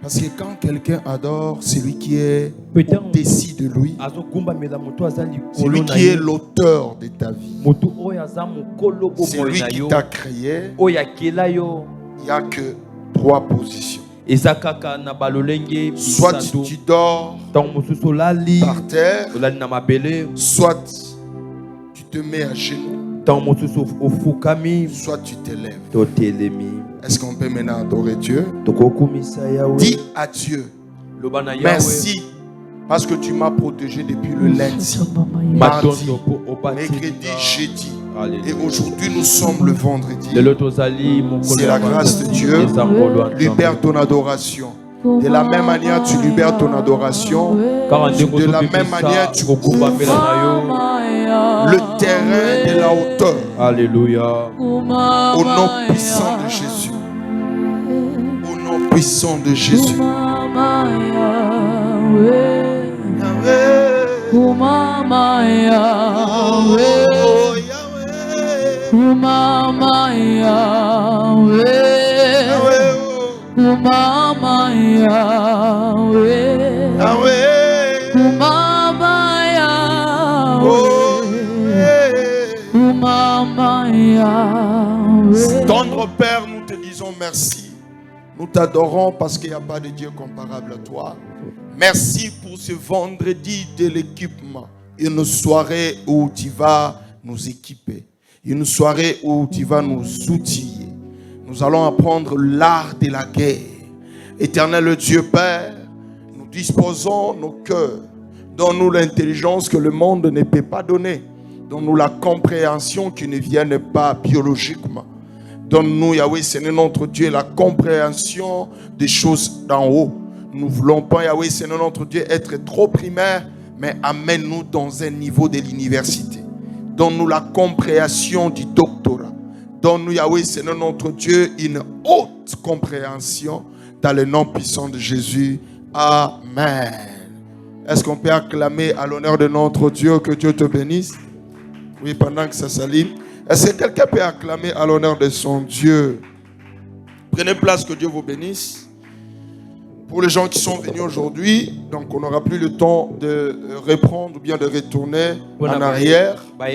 Parce que quand quelqu'un adore, celui qui est au-dessus de lui, celui qui est l'auteur de ta vie, celui qui t'a créé, il n'y a que 3 positions. Soit tu dors par terre, soit tu te mets à genoux, soit tu t'élèves. Est-ce qu'on peut maintenant adorer Dieu? Dis à Dieu, merci parce que tu m'as protégé depuis le lundi, mardi, mercredi, jeudi. Et aujourd'hui nous sommes le vendredi. C'est la grâce de Dieu. Libère ton adoration. De la même manière tu libères ton adoration. De la même manière tu ouvres le terrain de la hauteur. Alléluia. Au nom puissant de Jésus. Au nom puissant de Jésus. Tendre Père, nous te disons merci. Nous t'adorons parce qu'il n'y a pas de Dieu comparable à toi. Merci pour ce vendredi de l'équipement. Une soirée où tu vas nous équiper. Une soirée où tu vas nous outiller. Nous allons apprendre l'art de la guerre. Éternel Dieu Père, nous disposons nos cœurs. Donne-nous l'intelligence que le monde ne peut pas donner. Donne-nous la compréhension qui ne vienne pas biologiquement. Donne-nous, Yahweh, Seigneur notre Dieu, la compréhension des choses d'en haut. Nous ne voulons pas, Yahweh, Seigneur notre Dieu, être trop primaire, mais amène-nous dans un niveau de l'université. Donne-nous la compréhension du doctorat. Donne-nous, Yahweh, Seigneur notre Dieu, une haute compréhension dans le nom puissant de Jésus. Amen. Est-ce qu'on peut acclamer à l'honneur de notre Dieu? Que Dieu te bénisse. Oui, pendant que ça s'allume. Est-ce que quelqu'un peut acclamer à l'honneur de son Dieu? Prenez place, que Dieu vous bénisse. Pour les gens qui sont venus aujourd'hui, donc on n'aura plus le temps de reprendre ou bien de retourner en arrière. Pour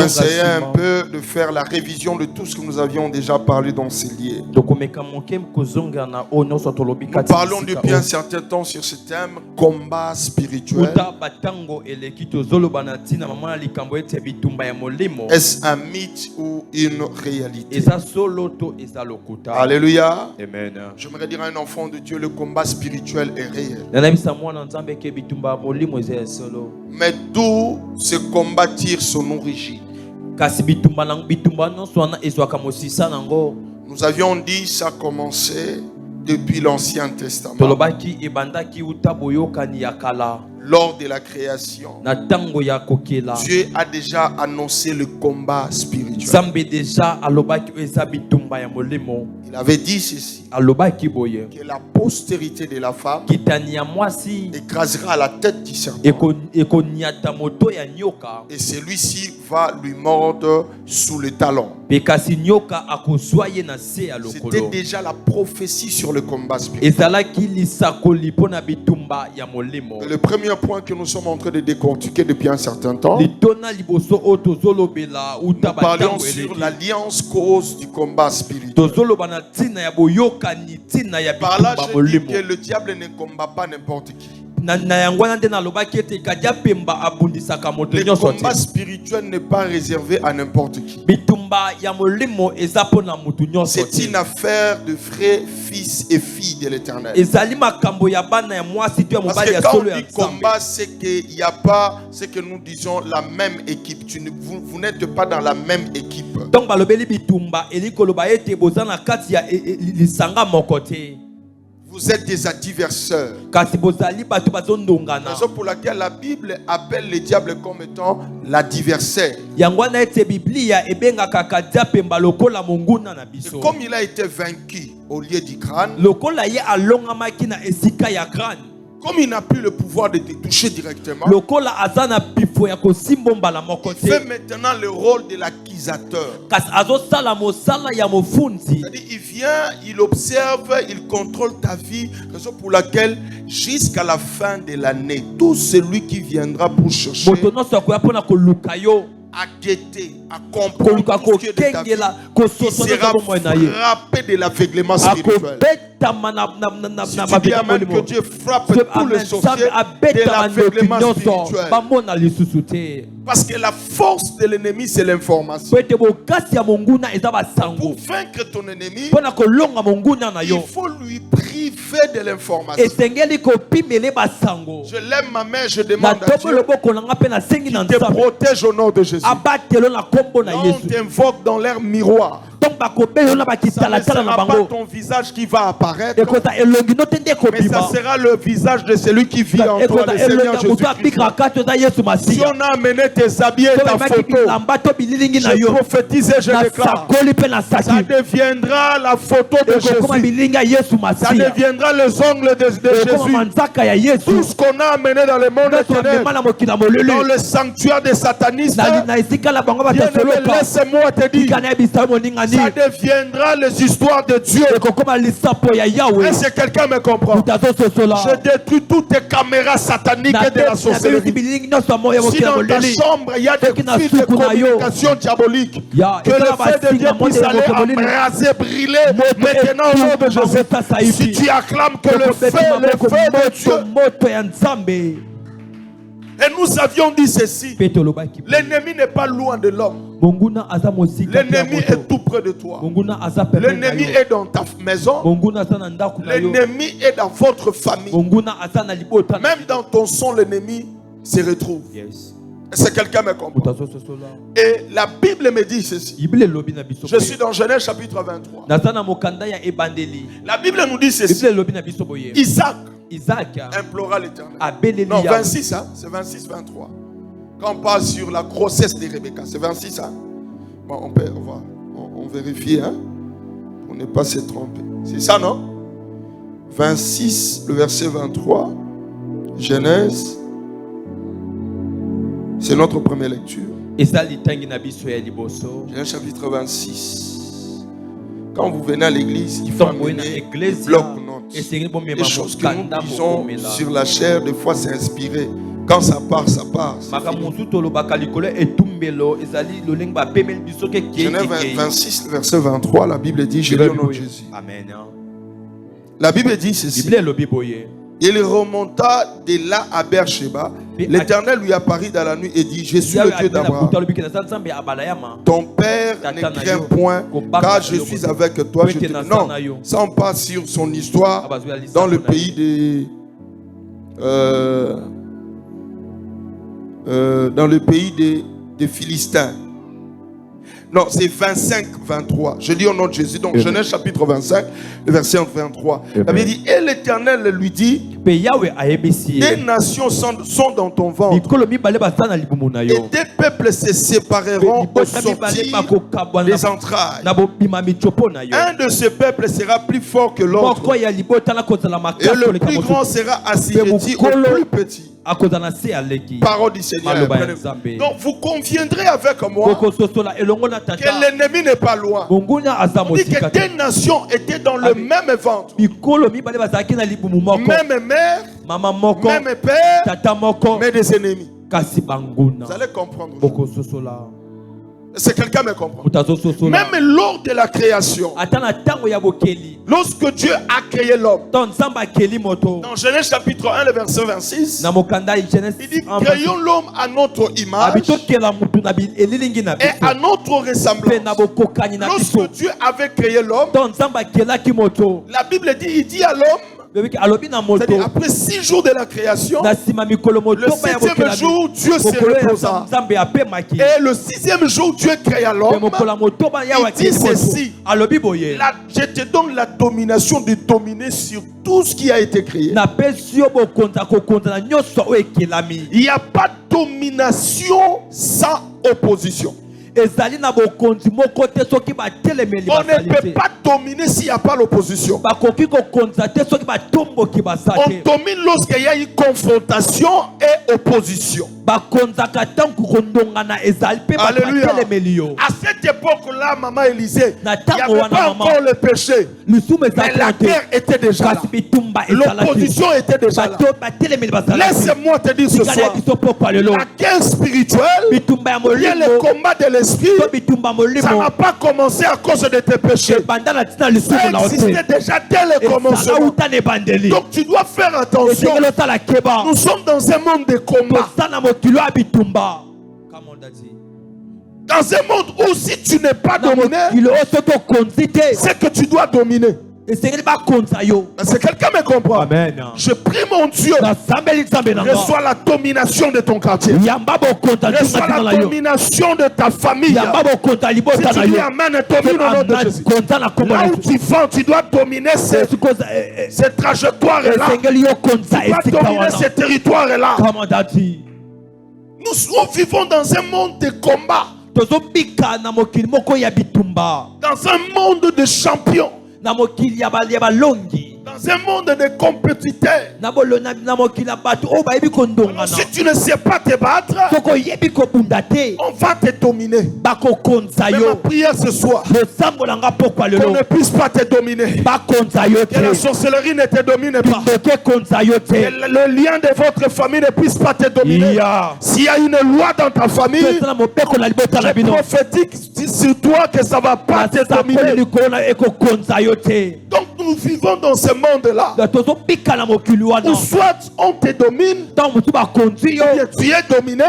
essayer un peu de faire la révision de tout ce que nous avions déjà parlé dans ces lieux. Nous parlons depuis un certain temps sur ce thème, combat spirituel. Est-ce un mythe ou une réalité? Alléluia. Amen. J'aimerais dire à un enfant de Dieu, le combat spirituel est réel. Mais d'où ce combat tire son origine? Nous avions dit ça a commencé depuis l'Ancien Testament. Lors de la création, Dieu a déjà annoncé le combat spirituel. Il avait dit ceci, que la postérité de la femme écrasera la tête du serpent. Et celui-ci va lui mordre sous le talon. C'était déjà la prophétie sur le combat spirituel. Le premier point que nous sommes en train de décortiquer depuis un certain temps, nous parlions sur l'alliance cause du combat spirituel. Par là, je dis que le diable ne combat pas n'importe qui. Le combat spirituel n'est pas réservé à n'importe qui. C'est une affaire de frères, fils et filles de l'Éternel. Parce que quand on dit combat, c'est qu'il n'y a pas, c'est que nous disons la même équipe. Vous n'êtes pas dans la même équipe. Vous êtes des adversaires. Raison pour laquelle la Bible appelle le diable comme étant l'adversaire. Et comme il a été vaincu au lieu du crâne, Comme il n'a plus le pouvoir de te toucher directement, il fait maintenant le rôle de l'accusateur. C'est-à-dire, il vient, il observe, il contrôle ta vie, raison pour laquelle jusqu'à la fin de l'année, tout celui qui viendra pour chercher à guetter, à comprendre tout ce qui est de ta vie, il sera frappé de l'aveuglement spirituel. Si tu dis amen, que Dieu frappe tous les sorciers de l'aveuglement spirituel. Parce que la force de l'ennemi, c'est l'information. Pour vaincre ton ennemi, il faut lui priver de l'information. Je lève ma main, je demande à Dieu qu'il te protège au nom de Jésus. On t'invoque dans l'air miroir. Ça ne sera pas ton visage qui va apparaître, mais ça sera le visage de celui qui vit en toi, le Seigneur Jésus-Christ. Si on a amené tes habits et ta photo, je prophétise et je déclare, ça deviendra la photo de Jésus. Ça deviendra les ongles de Jésus. Tout ce qu'on a amené dans le monde éternel, dans le sanctuaire des satanistes, laisse-moi te dire, ça deviendra les histoires de Dieu. Est-ce que quelqu'un me comprend? Je détruis toutes tes caméras sataniques et de la sorcellerie. Si dans ta chambre il y a des fils de communication diabolique, que le fait de Dieu puisse aller embraser, brûler maintenant au nom de Jésus. Si tu acclames que le feu de Dieu. Et nous avions dit ceci: l'ennemi n'est pas loin de l'homme. L'ennemi est tout près de toi. L'ennemi est dans ta maison. L'ennemi est dans votre famille. Même dans ton son, l'ennemi se retrouve. Est-ce que quelqu'un me comprend? Et la Bible me dit ceci. Je suis dans Genèse chapitre 23. La Bible nous dit ceci. Isaac implora l'Éternel. Non, 26, hein? C'est 26, 23. Quand on parle sur la grossesse de Rebecca, c'est 26, hein? Bon, on peut voir. On vérifie, hein? Pour ne pas se tromper. C'est ça, non? 26, le verset 23. Genèse. C'est notre première lecture. Genèse chapitre 26. Quand vous venez à l'église, il faut amener des blocs-notes. Les choses que nous disons sur la chair, des fois c'est inspiré. Quand ça part, ça part. Genèse 26, verset 23, la Bible dit, je lis au nom de Jésus. La Bible dit ceci. Il remonta de là à Beersheba. L'Éternel lui apparut dans la nuit et dit: je suis le Dieu d'Abraham. Ton père ne craint point, car je suis avec toi. Non, ça on passe sur son histoire dans le pays des Philistins. Non, c'est 25, 23. Je lis au nom de Jésus. Donc, Genèse chapitre 25, le verset 23. La Bible dit: et l'Éternel lui dit: des nations sont dans ton ventre, et des peuples se sépareront au sortir des entrailles. Un de ces peuples sera plus fort que l'autre, et le plus grand sera assujetti au plus petit. Parole du Seigneur. Donc vous conviendrez avec moi que l'ennemi n'est pas loin. On dit que des nations étaient dans le même ventre, même mère, même père, mais des ennemis. Vous allez comprendre. Est-ce que quelqu'un me comprend? Même lors de la création, lorsque Dieu a créé l'homme, dans Genèse chapitre 1, le verset 26, il dit: créons l'homme à notre image et à notre ressemblance. Lorsque Dieu avait créé l'homme, la Bible dit, il dit à l'homme, c'est-à-dire après 6 jours de la création, le 7e jour, Dieu se reposa. Et le 6e jour, Dieu créa l'homme. Il dit ceci: je te donne la domination de dominer sur tout ce qui a été créé. Il n'y a pas de domination sans opposition. On ne peut pas dominer s'il n'y a pas l'opposition. On domine lorsqu'il y a une confrontation et opposition. Alléluia. À cette époque-là, maman Élisée, il n'y avait pas encore le péché. Mais la guerre était déjà là. L'opposition était déjà là. Laisse-moi te dire ce soir, la guerre spirituelle, bien le combat de l'esprit, ça n'a pas commencé à cause de tes péchés. Ça existait déjà dès le commencement. Donc tu dois faire attention. Nous sommes dans un monde de combat. Dans un monde où si tu n'es pas dominé, c'est que tu dois dominer. Est-ce que quelqu'un me comprend? Amen. Je prie mon Dieu, reçois la domination de ton quartier, reçois la domination de ta famille. Si tu dis amen, domine au nom de Jésus. Là où tu vas, tu dois dominer cette trajectoire-là. Tu dois dominer ce territoire-là. Nous vivons dans un monde de combat, dans un monde de champions, dans un monde de compétiteurs. Si tu ne sais pas te battre, on va te dominer. Mais ma prière ce soir, qu'on ne puisse pas te dominer, que la sorcellerie ne te domine pas, que le lien de votre famille ne puisse pas te dominer. S'il y a une loi dans ta famille, je prophétique sur toi que ça ne va pas te dominer. Donc nous vivons dans ce monde-là où soit on te domine, ou bien tu es dominé,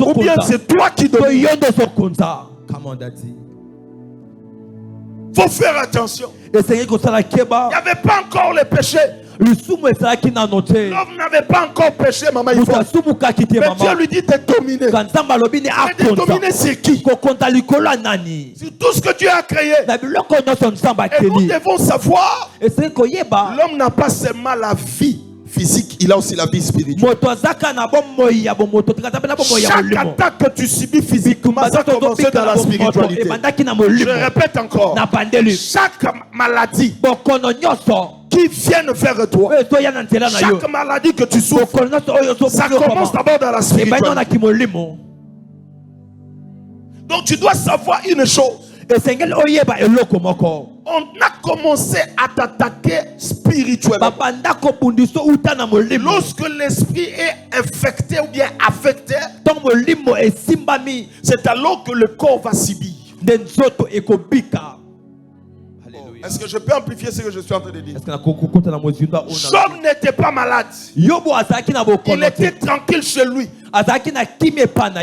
ou bien c'est toi qui domines. Faut faire attention. Il n'y avait pas encore le péché. L'homme n'avait pas encore péché, maman. Mais Dieu lui dit de dominer. Mais de dominer c'est qui? C'est tout ce que Dieu a créé. Et nous devons savoir, l'homme n'a pas seulement la vie physique, il a aussi la vie spirituelle. Chaque attaque que tu subis physiquement, ça commence dans la spiritualité. Je répète encore, chaque maladie qui viennent vers toi, chaque maladie que tu souffres, ça commence d'abord dans la spiritualité. Donc tu dois savoir une chose. On a commencé à t'attaquer spirituellement. Lorsque l'esprit est infecté ou bien affecté, c'est alors que le corps va subir. Est-ce que je peux amplifier ce que je suis en train de dire? Job n'était pas malade. Il était tranquille chez lui.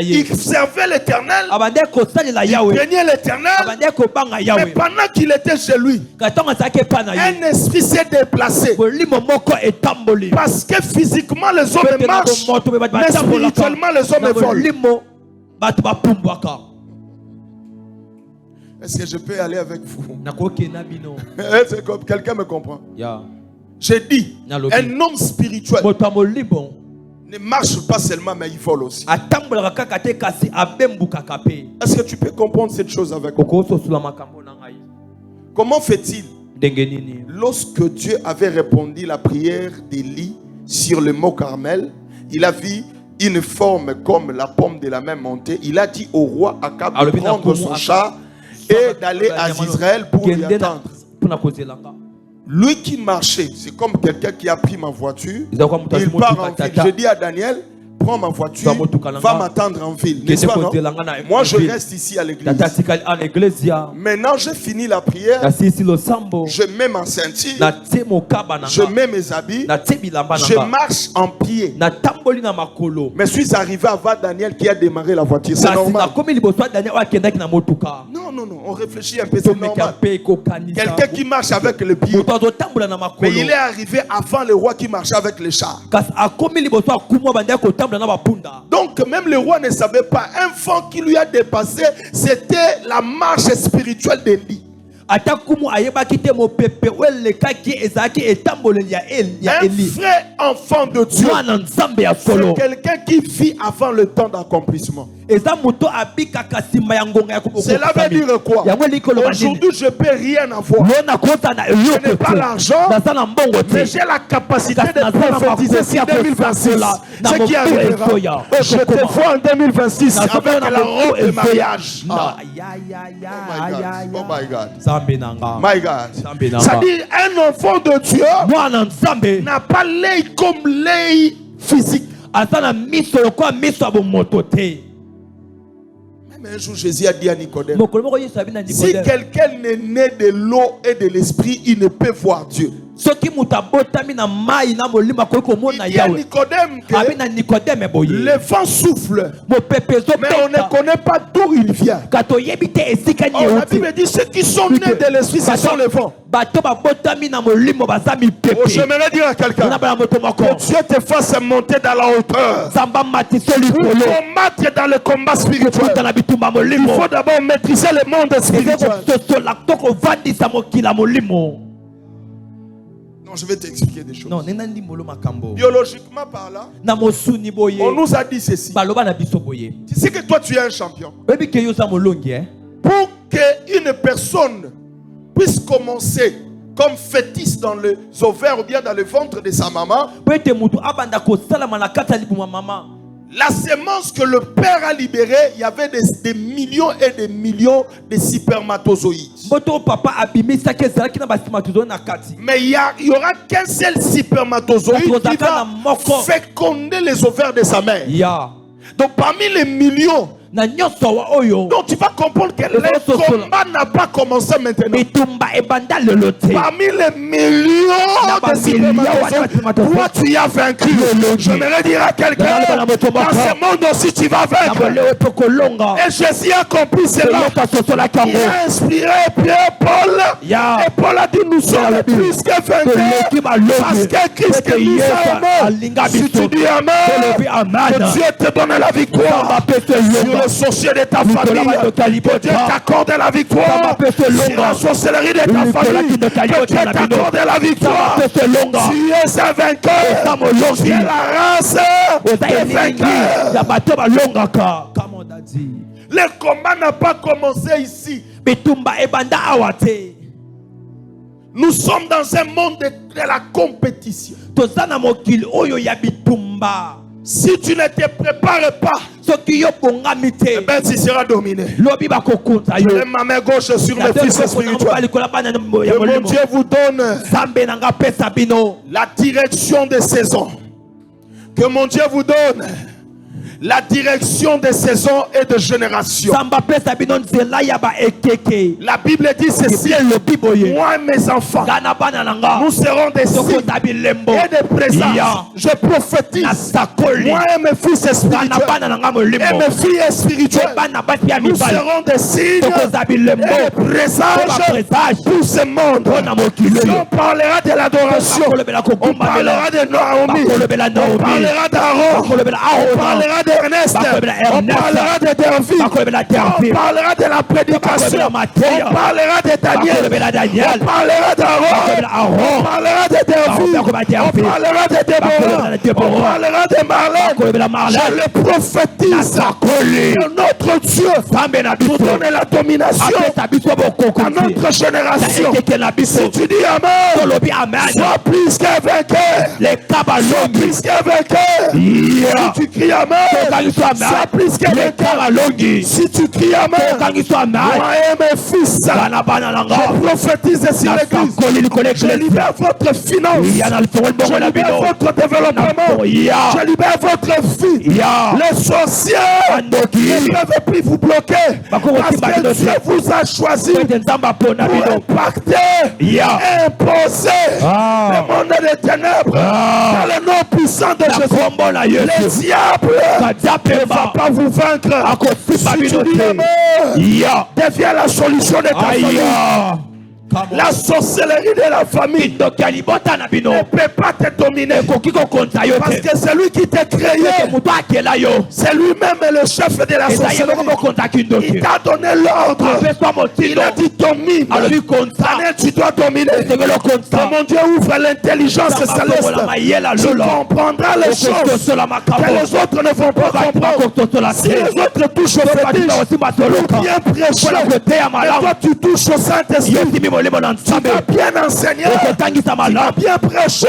Il servait l'Éternel. Il craignait l'Éternel. Mais pendant qu'il était chez lui, un esprit s'est déplacé. Parce que physiquement les hommes marchent, mais spirituellement les hommes volent. Est-ce que je peux aller avec vous? Est-ce que quelqu'un me comprend? J'ai dit, un homme spirituel ne marche pas seulement, mais il vole aussi. Est-ce que tu peux comprendre cette chose avec moi? Comment fait-il? Lorsque Dieu avait répondu la prière d'Élie sur le mont Carmel, il a vu une forme comme la pomme de la main montée. Il a dit au roi Akab de prendre son char et d'aller à Israël pour y attendre. Lui qui marchait, c'est comme quelqu'un qui a pris ma voiture. Il part en ville. Je dis à Daniel, prends ma voiture, va m'attendre en ville. N'est-ce pas, non? Moi je reste ici à l'église. Maintenant j'ai fini la prière. Je mets ma ceinture. Je mets mes habits. Je marche en pied. Mais je suis arrivé avant Daniel qui a démarré la voiture. C'est normal. Non, on réfléchit un peu. C'est normal. Quelqu'un qui marche avec le pied. Mais il est arrivé avant le roi qui marchait avec les chars. Donc même le roi ne savait pas. Un vent qui lui a dépassé, c'était la marche spirituelle d'Élie. vrai enfant de Dieu, c'est quelqu'un qui vit avant le temps d'accomplissement. Cela veut dire quoi? Aujourd'hui, je ne peux rien avoir. Je n'ai pas l'argent, mais j'ai la capacité de prophétiser sur 2026. Ce qui arrivera. Je te vois en 2026 avec la robe de mariage. Oh my God. My God. C'est-à-dire, un enfant de Dieu n'a pas l'œil comme l'œil physique. Même un jour, Jésus a dit à Nicodème, si quelqu'un est né de l'eau et de l'esprit, il ne peut voir Dieu. Il dit à Nicodème que le vent souffle, mais on ne connaît pas d'où il vient. La Bible dit ceux qui sont nés de l'esprit, ce sont les vents. J'aimerais dire à quelqu'un que Dieu te fasse monter dans la hauteur pour combattre dans le combat spirituel. Il faut d'abord maîtriser le monde spirituel. Non, je vais t'expliquer des choses. Biologiquement parlant, on nous a dit ceci. Tu sais que toi tu es un champion. Pour qu'une personne puisse commencer comme fœtus dans les ovaires ou bien dans le ventre de sa maman, la sémence que le père a libérée, il y avait des millions et des millions de spermatozoïdes. Mais il n'y aura qu'un seul spermatozoïde qui va féconder les ovaires de sa mère. Donc parmi les millions, donc tu vas comprendre que le combat n'a pas commencé maintenant. Parmi les millions de spermatozoïdes, toi tu as vaincu. J'aimerais dire à quelqu'un, dans ce monde aussi tu vas vaincre. Et Jésus a compris cela. Il a inspiré Pierre, Paul. Et Paul a dit nous sommes plus que vainqueurs parce que Christ nous a aimés. Si tu dis Amen, que Dieu te donne la victoire. Le sorcier de ta famille, que Dieu t'accorde la victoire. Sur la sorcellerie de ta famille, que Dieu t'accorde la victoire. Tu es un vainqueur. Tu es la race des vainqueurs. Le combat n'a pas commencé ici. Nous sommes dans un monde de la compétition. Si tu ne te prépares pas, eh ben, tu seras dominé. Je mets ma main gauche sur mes fils spirituels. Que mon Dieu vous donne la direction des saisons. Que mon Dieu vous donne la direction des saisons et de générations. La Bible dit ceci: moi et mes enfants, nous serons des signes et des présages. Je prophétise, moi et mes fils spirituels et mes filles spirituelles, nous serons des signes et des présages pour ce monde. Si on parlera de l'adoration, on parlera de Naomi, on parlera d'Aaron, on parlera d'Ernest, on parlera de David, on parlera de la prédication, on parlera de Daniel, on parlera d'Aaron, on parlera de David, on parlera de Déborah, on parlera de Marlène. Je le prophétise que notre Dieu nous donne la domination à notre génération. Si tu dis Amen, sois plus qu'un vainqueur. Sois plus qu'un vainqueur. Si tu cries Amen, sois plus qu'un vainqueur. Si tu cries Amen, moi et mes fils, je prophétise sur l'église. Je libère votre finance. Je libère votre développement. Je libère votre vie. Les sorciers ne peuvent plus vous bloquer parce que Dieu vous a choisi pour impacter et imposer le monde des ténèbres dans le nom puissant de Jésus. Le diable ne va pas vous vaincre. Si tu dis Amen, devient la solution de ta famille. La sorcellerie de la famille ne peut pas te dominer. Parce que c'est lui qui t'a créé. C'est lui-même le chef de la sorcellerie. Il t'a donné l'ordre. Il a dit domine. Daniel, tu dois dominer. Que mon Dieu ouvre l'intelligence céleste. Tu comprendras les choses que les autres ne vont pas comprendre. Si les autres touchent au fétiche pour bien prêcher, et toi tu touches au Saint-Esprit, tu vas bien enseigner, tu vas bien prêcher.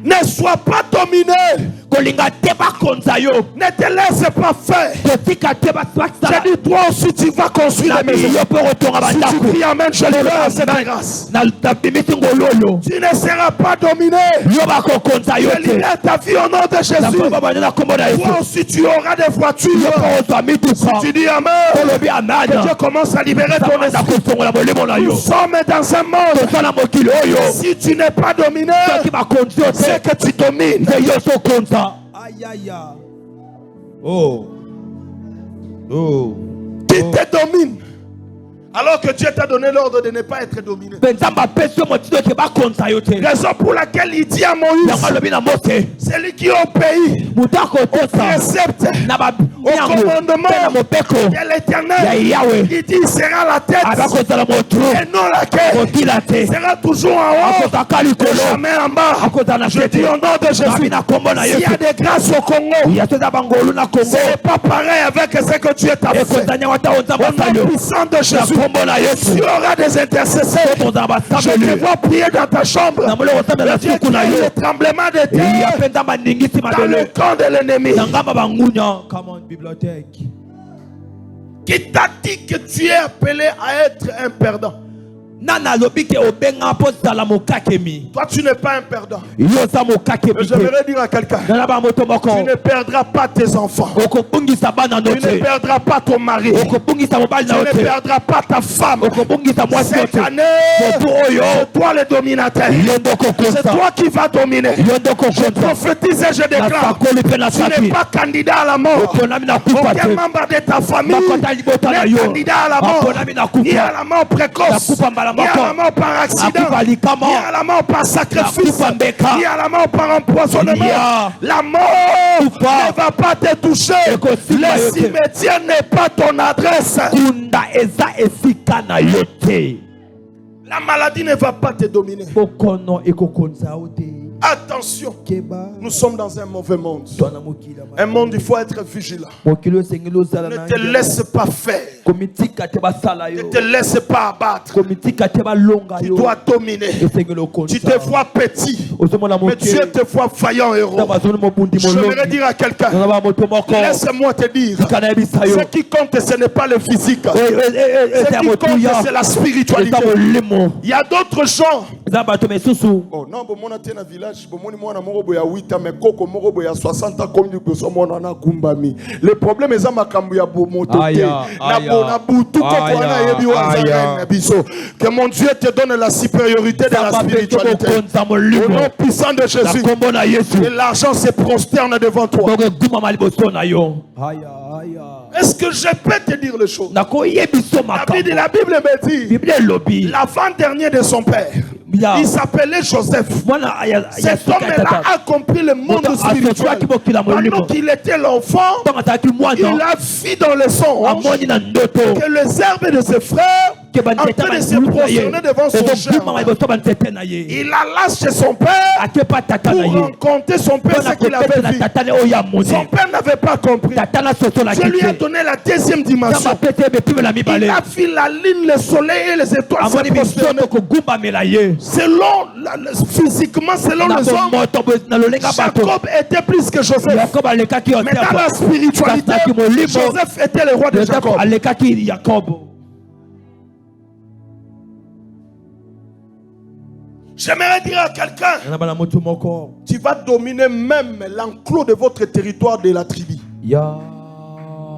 Ne sois pas dominé. Ne te laisse pas faire. J'ai dit, toi aussi tu vas construire des maisons. Si tu pries amen, je le fais à cette grâce. Tu ne seras pas dominé. Je libère ta vie au nom de Jésus. Toi aussi tu auras des voitures. Si tu dis amen, que Dieu commence à libérer ton esprit. Nous sommes dans un monde. Si tu n'es pas dominé, c'est que tu domines. Aïe aïe aïe. Oh. Oh. Qui te domine alors que Dieu t'a donné l'ordre de ne pas être dominé. Raison pour laquelle il dit à Moïse, c'est lui qui obéit au précepte, au commandement de l'Éternel. Il dit il sera la tête et non la queue. Il sera toujours en haut et jamais en bas. Je dis au nom de Jésus, s'il y a des grâces au Congo, ce n'est pas pareil avec ce que Dieu t'a fait. Au nom puissant de Jésus, tu auras des intercesseurs. Je te vois prier dans ta chambre. Dieu qui a eu le tremblement de terre dans le camp de l'ennemi. Come on, bibliothèque. Qui t'a dit que tu es appelé à être un perdant? Toi, tu n'es pas un perdant. J'aimerais dire à quelqu'un, tu ne perdras pas tes enfants. Tu ne perdras pas ton mari. Tu ne perdras pas ta femme. Cette année, c'est toi le dominateur. C'est toi qui vas dominer. Je prophétise et je déclare, tu n'es pas candidat à la mort. Aucun membre de ta famille n'est candidat à la mort. Ni à la mort précoce, ni à la mort par accident, ni à la mort par sacrifice, ni à la mort par empoisonnement. La mort ne va pas te toucher. Le cimetière n'est pas ton adresse. La maladie ne va pas te dominer. Attention, nous sommes dans un mauvais monde. Un monde, il faut être vigilant. Ne te laisse pas faire. Ne te laisse pas abattre. Tu dois dominer. Tu te vois petit, mais Dieu te voit vaillant héros. Je voudrais dire à quelqu'un, laisse-moi te dire, ce qui compte, ce n'est pas le physique. Ce qui compte, c'est la spiritualité. Il y a d'autres gens. Oh non, bon, mon village, bon, mon morobo ya 8 ans, mais koko morobo ya 60 ans comme du besoin mon ana gumbami. Le problème est ma kambu ya bomoto. Na butu koko na yebi wanza biso. Que mon Dieu te donne la supériorité de la spiritualité. Au nom puissant de Jésus. Et l'argent se prosterne devant toi. Est-ce que je peux te dire les choses? La Bible me dit, l'avant-dernier de son père, il s'appelait Joseph. Cet homme-là a compris le monde spirituel. Pendant qu'il était l'enfant, il a vu dans le songe que les herbes de ses frères en train de se prosterner devant son germe. Il a lâché son père pour rencontrer son père, ce qu'il avait vu. Son père n'avait pas compris. Je lui ai donné la deuxième dimension. Il a vu la lune, le soleil et les étoiles se prosterner. Selon, physiquement, selon les hommes, Jacob était plus que Joseph. Mais dans la spiritualité, Joseph était le roi de Jacob. J'aimerais dire à quelqu'un, tu vas dominer même l'enclos de votre territoire de la tribu.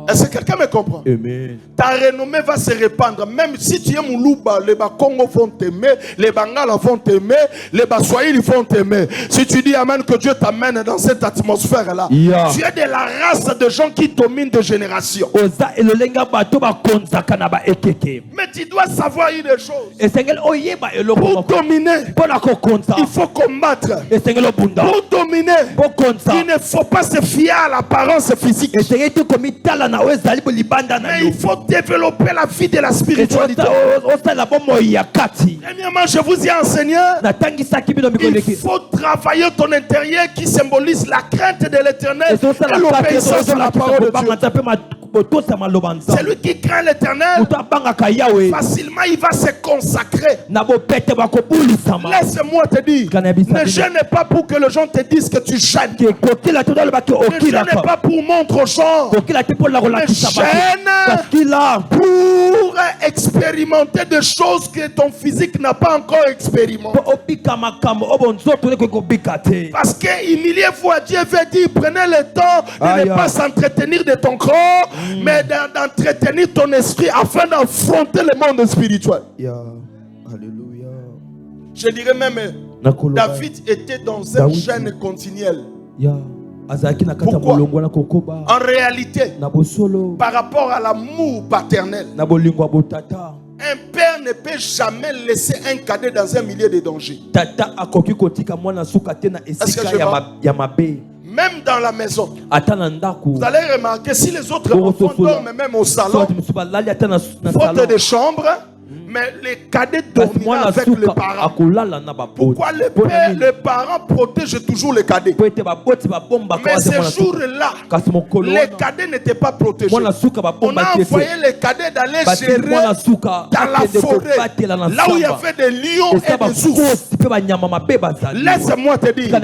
Est-ce que quelqu'un me comprend? Amen. Ta renommée va se répandre. Même si tu es Moulouba, les Bakongo vont t'aimer, les Bangala vont t'aimer, les Baswahili vont t'aimer. Si tu dis Amen, que Dieu t'amène dans cette atmosphère-là, Yeah. tu es de la race de gens qui dominent de génération. Mais tu dois savoir une chose. Pour dominer, il faut combattre. Pour dominer, il ne faut pas se fier à l'apparence physique. Mais il faut développer la vie de la spiritualité. Premièrement, je vous ai enseigné, il faut travailler ton intérieur qui symbolise la crainte de l'éternel et l'obéissance à la parole de Dieu. Celui qui craint l'éternel, facilement il va se consacrer. Laisse-moi te dire, ne gêne pas pour que les gens te disent que tu gênes. Ne gêne pas pour montrer aux gens. Mais gêne pour expérimenter des choses que ton physique n'a pas encore expérimenté. Parce que humiliez-vous à Dieu veut dire prenez le temps de ne pas s'entretenir de ton corps, mais d'entretenir ton esprit afin d'affronter le monde spirituel. Alléluia. Je dirais même, David était dans un jeûne continuel. Pourquoi? En réalité, par rapport à l'amour paternel, un père ne peut jamais laisser un cadet dans un milieu de danger. Même dans la maison, vous allez remarquer si les autres enfants dorment même au salon, faute de chambre, mais les cadets dorment avec les parents. Pourquoi les parents protègent toujours les cadets? Mais ce jour-là, les cadets n'étaient pas protégés. On a envoyé les cadets d'aller gérer dans la forêt, là où il y avait des lions et des ours. Laisse-moi te dire,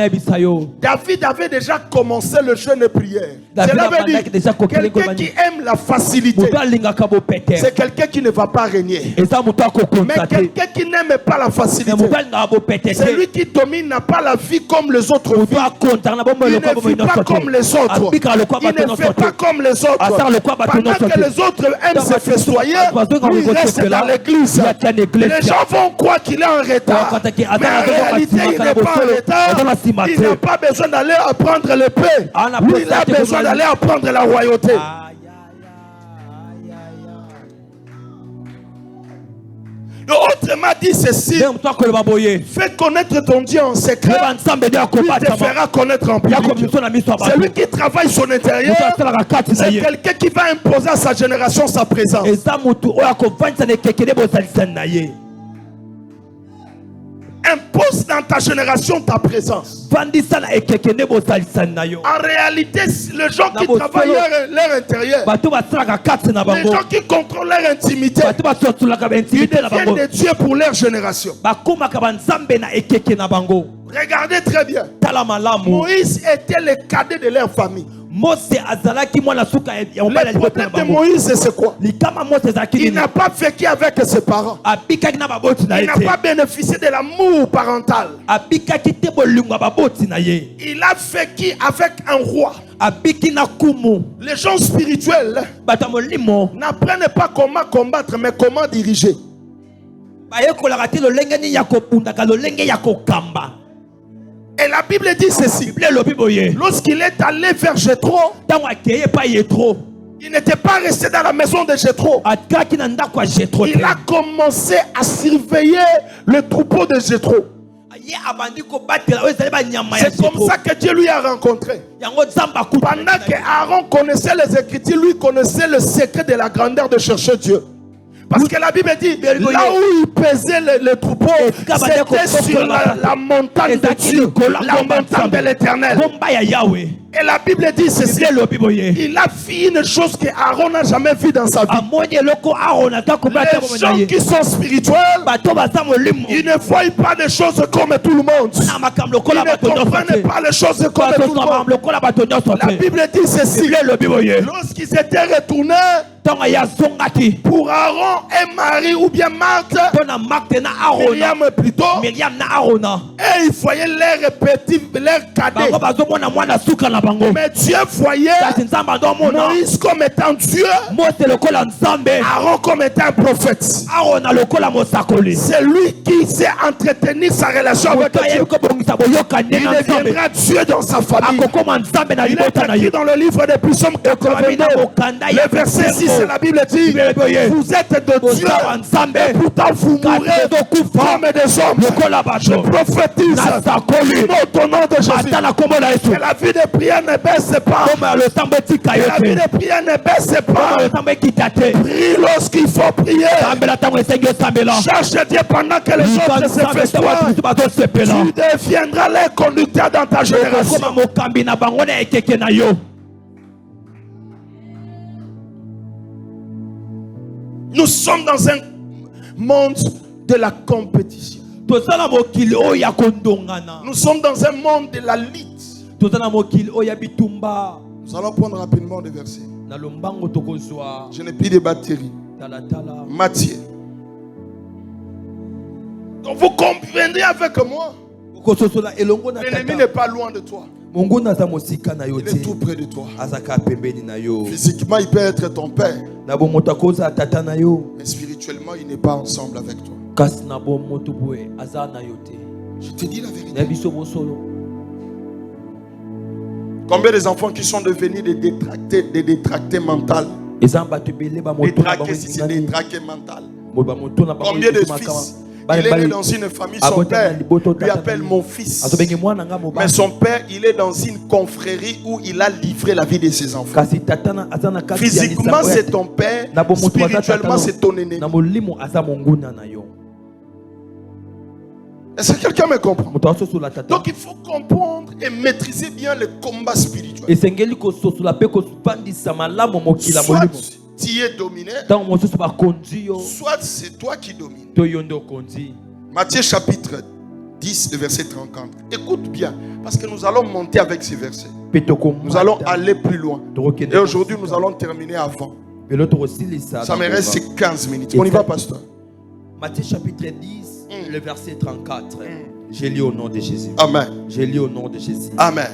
David avait déjà commencé le jeûne et prière. Cela veut dire quelqu'un qui aime la facilité, c'est quelqu'un qui ne va pas régner. Mais quelqu'un qui n'aime pas la facilité, celui qui domine n'a pas la vie comme les autres vivent. Il ne vit pas comme les autres. Il ne fait pas comme les autres. Pendant que les autres aiment se festoyer, lui reste dans l'église. Les gens vont croire qu'il est en retard. Mais en réalité, il n'est pas en retard. Il n'a pas besoin d'aller apprendre l'épée. Lui, il a besoin d'aller apprendre la royauté. Autrement dit ceci, fais connaître ton Dieu en secret, il te fera connaître en public. Celui qui travaille son intérieur, c'est quelqu'un qui va imposer à sa génération sa présence. Impose dans ta génération ta présence. En réalité, les gens qui travaillent leur intérieur, les gens qui contrôlent leur intimité, ils deviennent des dieux pour leur génération. Regardez très bien. Moïse était le cadet de leur famille. Le problème de Moïse, c'est quoi? Il n'a pas vécu avec ses parents. Il n'a pas bénéficié de l'amour parental. Il a vécu avec un roi. Les gens spirituels n'apprennent pas comment combattre, mais comment diriger. Et la Bible dit ceci. Lorsqu'il est allé vers Jéthro, il n'était pas resté dans la maison de Jéthro. Il a commencé à surveiller le troupeau de Jéthro. C'est comme ça que Dieu lui a rencontré. Pendant que Aaron connaissait les Écritures, lui connaissait le secret de la grandeur de chercher Dieu. Parce que la Bible dit, là où il pesait le troupeau, c'était sur la montagne de Dieu, la montagne de l'Éternel. Et la Bible dit ceci, il a vu une chose que Aaron n'a jamais vue dans sa vie. Les gens qui sont spirituels, ils ne voient pas les choses comme tout le monde. Ils ne comprennent pas les choses comme tout le monde. La Bible dit ceci, lorsqu'ils étaient retournés, pour Aaron et Marie ou bien Marthe, Myriam plutôt, et ils voyaient leurs petits, leurs cadets Mais Dieu voyait Moïse comme étant Dieu, Aaron comme étant un prophète. C'est lui qui s'est entretenu sa relation avec Dieu. Il deviendra Dieu dans sa famille. Il est écrit dans le livre des Psaumes 82, le verset 6, la Bible dit: vous êtes de Dieu, et pourtant vous mourrez comme des hommes. Je prophétise au nom de Jésus que la vie de prière ne baisse pas. Que la vie de prière ne baisse pas. Prie lorsqu'il faut prier. Cherche Dieu pendant que les autres se festoient. Tu deviendras les conducteurs dans ta génération. Nous sommes dans un monde de la compétition. Nous sommes dans un monde de la lutte. Nous allons prendre rapidement des versets. Je n'ai plus de batterie. Matthieu. Donc vous comprendrez avec moi. L'ennemi n'est pas loin de toi. Il est tout près de toi. Physiquement, il peut être ton père. Mais spirituellement, il n'est pas ensemble avec toi. Je te dis la vérité. Combien des enfants qui sont devenus des détractés mentaux? Détraqués, si c'est détraqués mentaux. Combien de fils? Il est né dans une famille, son père lui appelle mon fils. Mais son père, il est dans une confrérie où il a livré la vie de ses enfants. Physiquement, c'est ton père. Spirituellement, c'est ton ennemi. Est-ce que quelqu'un me comprend? Donc il faut comprendre et maîtriser bien le combat spirituel. Soit tu es dominé, soit c'est toi qui domines. Matthieu chapitre 10, le verset 34. Écoute bien, parce que nous allons monter avec ces versets. Nous allons aller plus loin. Et aujourd'hui, nous allons terminer avant. Ça me reste 15 minutes. On y va, pasteur. Matthieu chapitre 10, le verset 34. J'ai lu au nom de Jésus. Amen. J'ai lu au nom de Jésus. Amen.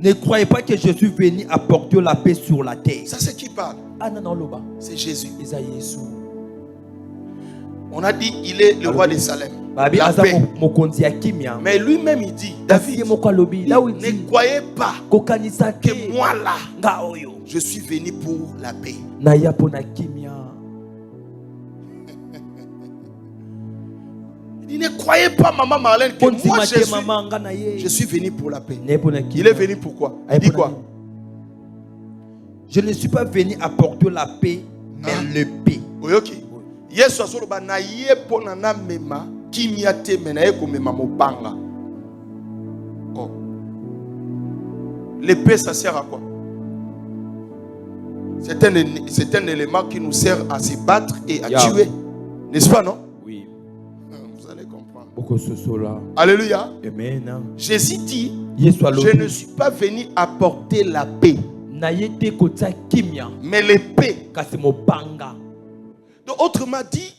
Ne croyez pas que je suis venu apporter la paix sur la terre. Ça, c'est qui parle? C'est Jésus. On a dit il est le roi de Salem. La paix. Mais lui-même il dit, David, ne croyez pas que moi là, je suis venu pour la paix. Il ne croyait pas, maman Marlène, que moi je suis venu pour la paix. Il est venu pour quoi? Il dit quoi? Je ne suis pas venu apporter la paix, mais le paix. Oui, ok. Yesu asoloba na ye pona na mema kimia te mena ye ko mema mobanga. Oh. L'épée, ça sert à quoi? C'est un élément qui nous sert à se battre et à tuer. N'est-ce pas, non? Oui. Vous allez comprendre. Alléluia. Amen. Jésus dit, je ne suis pas venu apporter la paix, mais l'épée. Donc, autrement dit,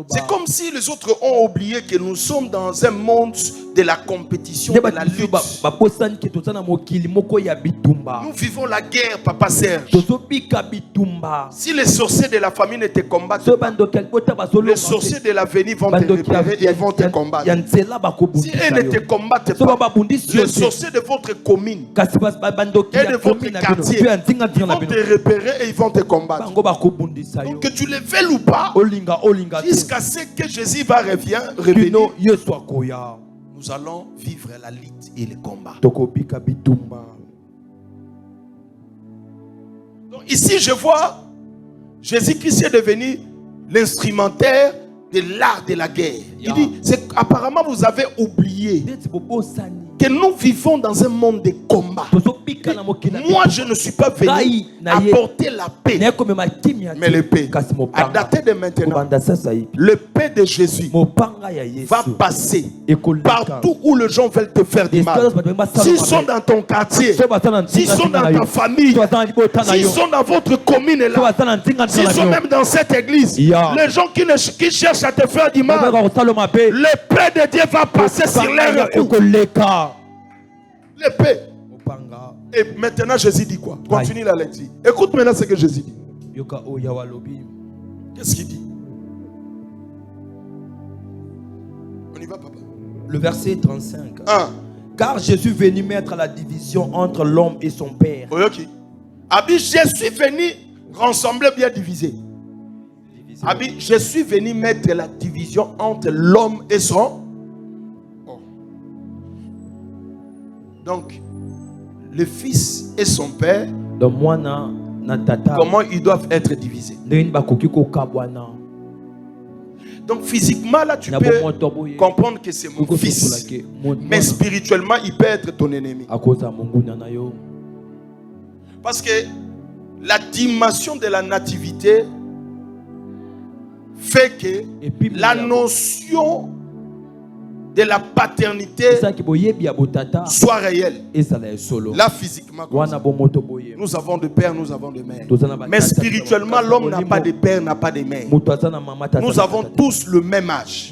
c'est comme si les autres ont oublié que nous sommes dans un monde de la compétition, de la lutte. Nous vivons la guerre, papa Serge. Si les sorciers de la famille ne te combattent pas, les sorciers de l'avenir vont te repérer et vont te combattre. Si ils ne te combattent pas, les sorciers de votre commune et de votre quartier vont te repérer et ils vont te combattre. Donc que tu les veuilles ou pas, jusqu'à ce que Jésus va revenir, nous allons vivre la lutte et le combat. Donc ici je vois Jésus-Christ est devenu l'instrumentaire de l'art de la guerre. Il dit, apparemment vous avez oublié que nous vivons dans un monde de combat. Moi je ne suis pas venu apporter la paix, mais le paix. À dater de maintenant, le paix de Jésus va passer partout où les gens veulent te faire du mal. S'ils sont dans ton quartier, s'ils sont dans ta famille, s'ils sont dans votre commune là, s'ils sont même dans cette église, les gens qui cherchent à te faire du mal, le paix de Dieu va passer sur leur cou. L'épée. Et maintenant Jésus dit quoi? Continue la lecture. Écoute maintenant ce que Jésus dit. Qu'est-ce qu'il dit? On y va, papa. Le verset 35. 1. Car Jésus est venu mettre la division entre l'homme et son père. Ok. Abi, je suis venu rassembler, bien diviser. Abi, je suis venu mettre la division entre l'homme et son. Oh. Donc, le fils et son père, comment ils doivent être divisés? Donc physiquement là tu peux comprendre que c'est mon fils, mais spirituellement il peut être ton ennemi. Parce que la dimension de la nativité fait que la notion de la paternité soit réelle. Là physiquement, nous avons de père, nous avons de mère. Mais spirituellement, l'homme n'a pas de père, n'a pas de mère. Nous avons tous le même âge.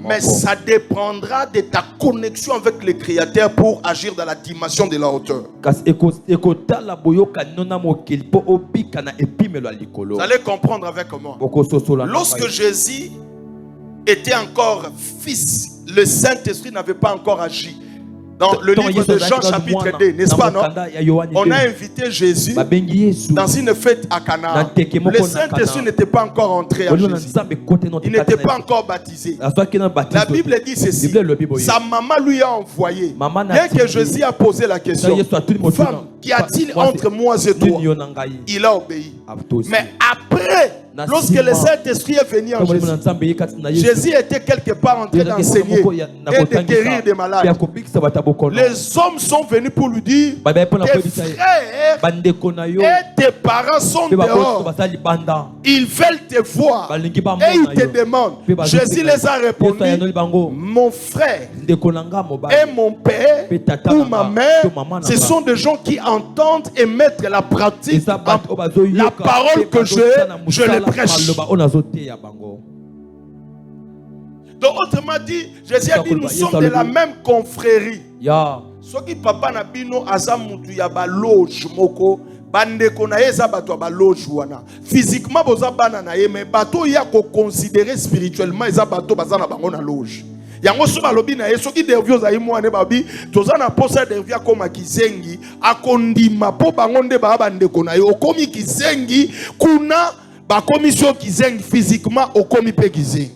Mais ça dépendra de ta connexion avec le Créateur pour agir dans la dimension de la hauteur. Vous allez comprendre avec moi. Lorsque Jésus était encore fils, le Saint-Esprit n'avait pas encore agi. Dans le livre de Jean chapitre 2, n'est-ce pas, non? On a invité Jésus dans une fête à Cana. Le Saint-Esprit n'était pas encore entré à Jésus. Il n'était pas encore baptisé. La Bible dit ceci. Sa maman lui a envoyé. Dès que Jésus a posé la question, femme, qu'y a-t-il entre moi et toi? Il a obéi. Mais après, lorsque le Saint-Esprit est venu en Jésus, Jésus était quelque part en train d'enseigner et de guérir des malades. Les hommes sont venus pour lui dire, tes frères et tes parents sont dehors. Ils veulent te voir et ils te demandent. Jésus les a répondu, mon frère et mon père ou ma mère, ce sont des gens qui entendent et mettent la pratique la parole que je les prêche. Donc autrement dit, Jésus a dit, nous sommes de la même confrérie. Ce qui papa na bino azamutu ya ba loge moko bande kona eza bato ba loge wana physiquement boza bana na ye mais bato ya ko considérer spirituellement eza bato bazana bango na loge. Yango so balobi na ye soki dervio za imwane babi toza na posa dervia koma kizengi akondima po bango nde ba bande kona ye okomi kizengi kuna ba commission kizengi physiquement okomi pe kizengi.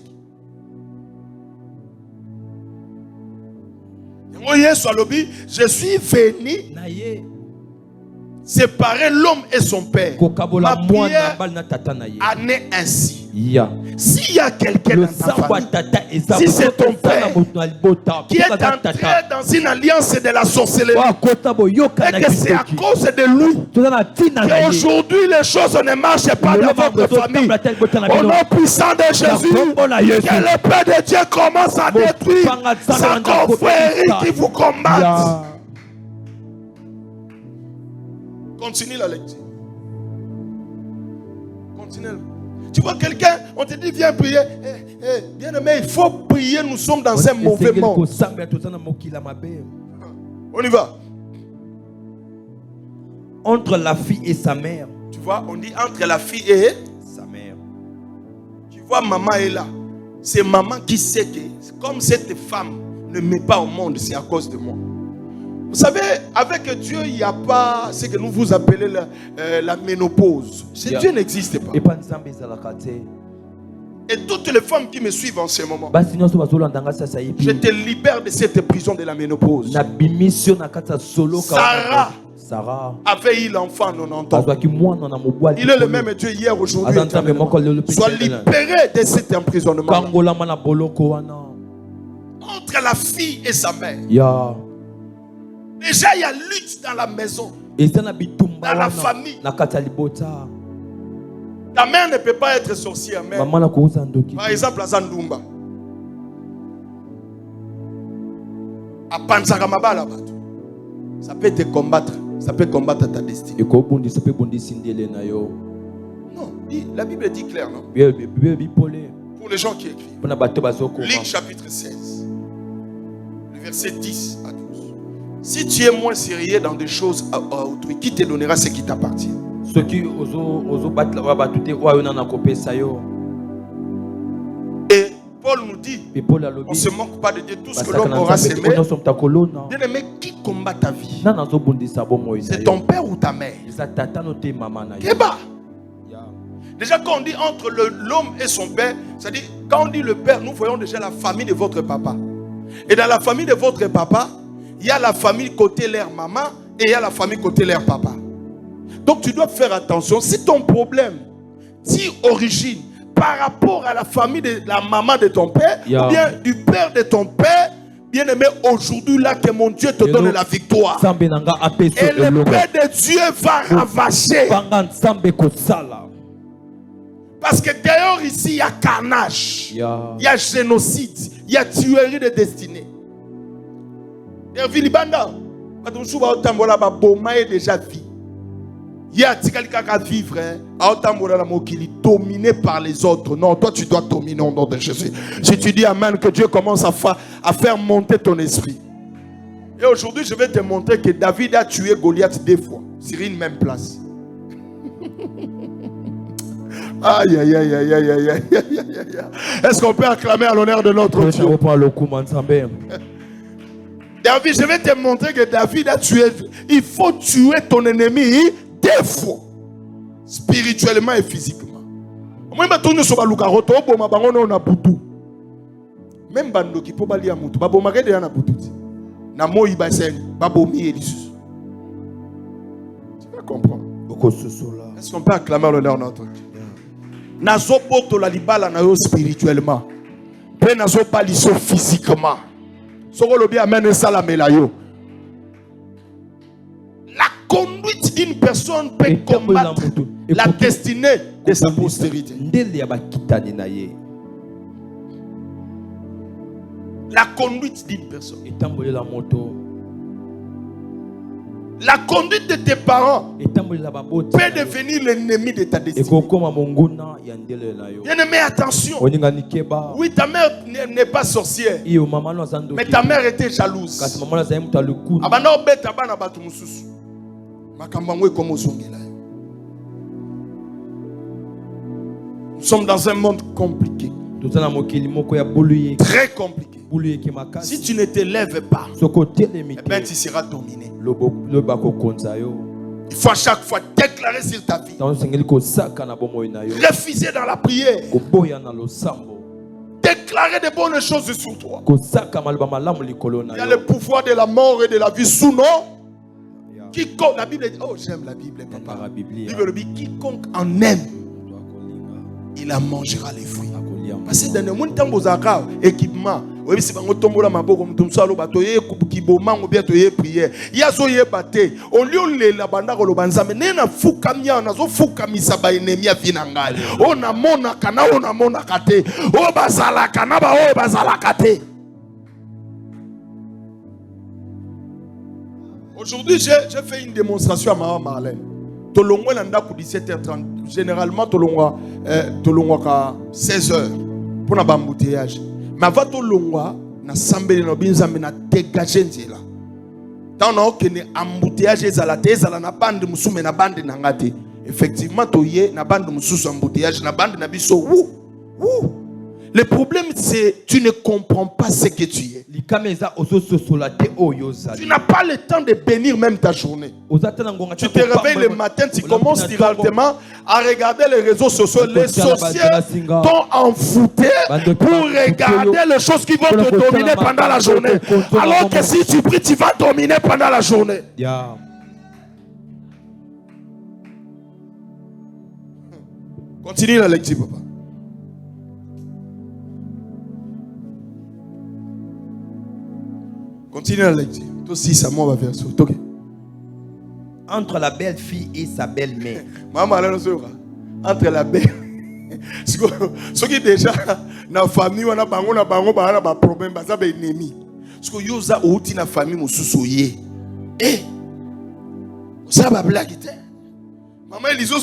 Je suis venu séparer l'homme et son père. Ma prière en est ainsi. S'il y a quelqu'un dans ta famille, si c'est ton père qui est entré dans une alliance de la sorcellerie et que c'est à cause de lui qu'aujourd'hui les choses ne marchent pas dans votre famille, au nom puissant de Jésus, que le Père de Dieu commence à détruire sa confrérie qui vous combat. Continue la lecture. Continue. Tu vois quelqu'un, on te dit viens prier. Bien aimé, il faut prier, nous sommes dans un mauvais monde. On y va. Entre la fille et sa mère. Tu vois, on dit entre la fille et sa mère. Tu vois, maman est là. C'est maman qui sait que comme cette femme ne met pas au monde, c'est à cause de moi. Vous savez, avec Dieu, il n'y a pas ce que nous vous appelez la ménopause. Dieu n'existe pas. Et toutes les femmes qui me suivent en ce moment, je te libère de cette prison de la ménopause. Sarah avait eu l'enfant 90 ans. Il est le même Dieu hier, aujourd'hui. Sois libéré de cet emprisonnement. Entre la fille et sa mère. Déjà, il y a lutte dans la maison, dans la famille. Ta mère ne peut pas être sorcière. Mais par exemple, à Zandumba, à Panzagamabala, ça peut te combattre. Ça peut combattre ta destinée. Non, la Bible dit clair, non? Pour les gens qui écrivent. Luc chapitre 16, le verset 10 à 12. Si tu es moins sérieux dans des choses à autrui, qui te donnera ce qui t'appartient? Ceux qui oso battre wa batute wa yona na kopesa yo. Et Paul nous dit, Et Paul a on ne se moque pas de Dieu, tout ce que parce l'homme aura semé. que sommes ta colonne. Bien-aimé, qui combat ta vie? Na nazo bundisa bo moyo. C'est ton père ou ta mère? Ça tata no te mama na yo. Kéba. Ya. Déjà, quand on dit entre l'homme et son père, c'est-à-dire, quand on dit le père, nous voyons déjà la famille de votre papa. Et dans la famille de votre papa, il y a la famille côté leur maman et il y a la famille côté leur papa. Donc, tu dois faire attention. Si ton problème, si origine par rapport à la famille de la maman de ton père, Yeah. ou bien du père de ton père, bien aimé, aujourd'hui, là, que mon Dieu te donne la victoire. Et le Père de Dieu va ravager. Parce que d'ailleurs, ici, il y a carnage, il Yeah. y a génocide, il y a tuerie de destinée. Vilibanda, déjà vie. Il y a quelqu'un qui vivre, dominé par les autres. Non, toi tu dois dominer au nom de Jésus. Si tu dis Amen, que Dieu commence à faire monter ton esprit. Et aujourd'hui, je vais te montrer que David a tué Goliath 2 fois sur une même place. Aïe, aïe, aïe, aïe, aïe, aïe, aïe, aïe, aïe. Est-ce qu'on peut acclamer à l'honneur de notre Dieu? David, je vais te montrer que David a tué. Il faut tuer ton ennemi 2 fois. Spirituellement et physiquement. Même bando qui peut bali ya mutu babo magede ya na bututi na moi basen babo mi elisus. Tu vas comprendre. Est-ce qu'on peut acclamer l'honneur de notre Dieu? Nazo poto la libala na yo spirituellement. Pe nazo baliso physiquement. Soko lobi amène ça la melayo. La conduite d'une personne peut combattre la destinée de sa postérité. La conduite d'une personne. La conduite de tes parents peut devenir l'ennemi de ta destinée. Bien-aimé, attention. Oui, ta mère n'est pas sorcière, mais ta mère était jalouse. Nous sommes dans un monde compliqué. Très compliqué. Si tu ne te lèves pas, eh ben, tu seras dominé. Il faut à chaque fois déclarer sur ta vie. Refuser dans la prière. Déclarer de bonnes choses sur toi. Il y a le pouvoir de la mort et de la vie sous nous. Quiconque, la Bible dit, oh j'aime la Bible, papa. La Bible dit, quiconque en aime, il en mangera les fruits. Parce que dans le monde, temps équipement, oui, c'est pas tombola maboko mutumsalo batoye kubukiboma ngobia toye prière. Yazo ye bate. On lion la banda ko lobanza mais na fuka mia na zo fuka misaba enemi afina ngai. Ona mona kana ona mona kate. O bazala kana ba o bazala kate. Aujourd'hui, j'ai fait une démonstration à Maman Marlène. Tolongwa landa ku 17h30. Généralement tolongwa ka 16h pour na bambouteillage. Mais avant tolongwa na sambeli no binzambe na dégager nzela. Tant na okene embouteillage ezala na bande musume na bande na ngate. Effectivement toye na bande mususu embouteillage na bande na biso. Le problème c'est tu ne comprends pas ce que tu es. Tu n'as pas le temps de bénir même ta journée. Tu te réveilles le matin, tu commences directement à regarder les réseaux sociaux. Les sorciers t'ont envoûté pour regarder les choses qui vont te dominer pendant la journée. Alors que si tu pries, tu vas dominer pendant la journée. Continue la lecture, papa. Continue la lecture. Toi aussi, ça m'en va vers ça. Entre la belle fille et sa belle-mère. Maman, entre la belle. Ce qui est déjà dans la famille, on a un problème, on a un ennemi. Ce que yoza outi na famille mususoye. Ça va blague. Maman, il dit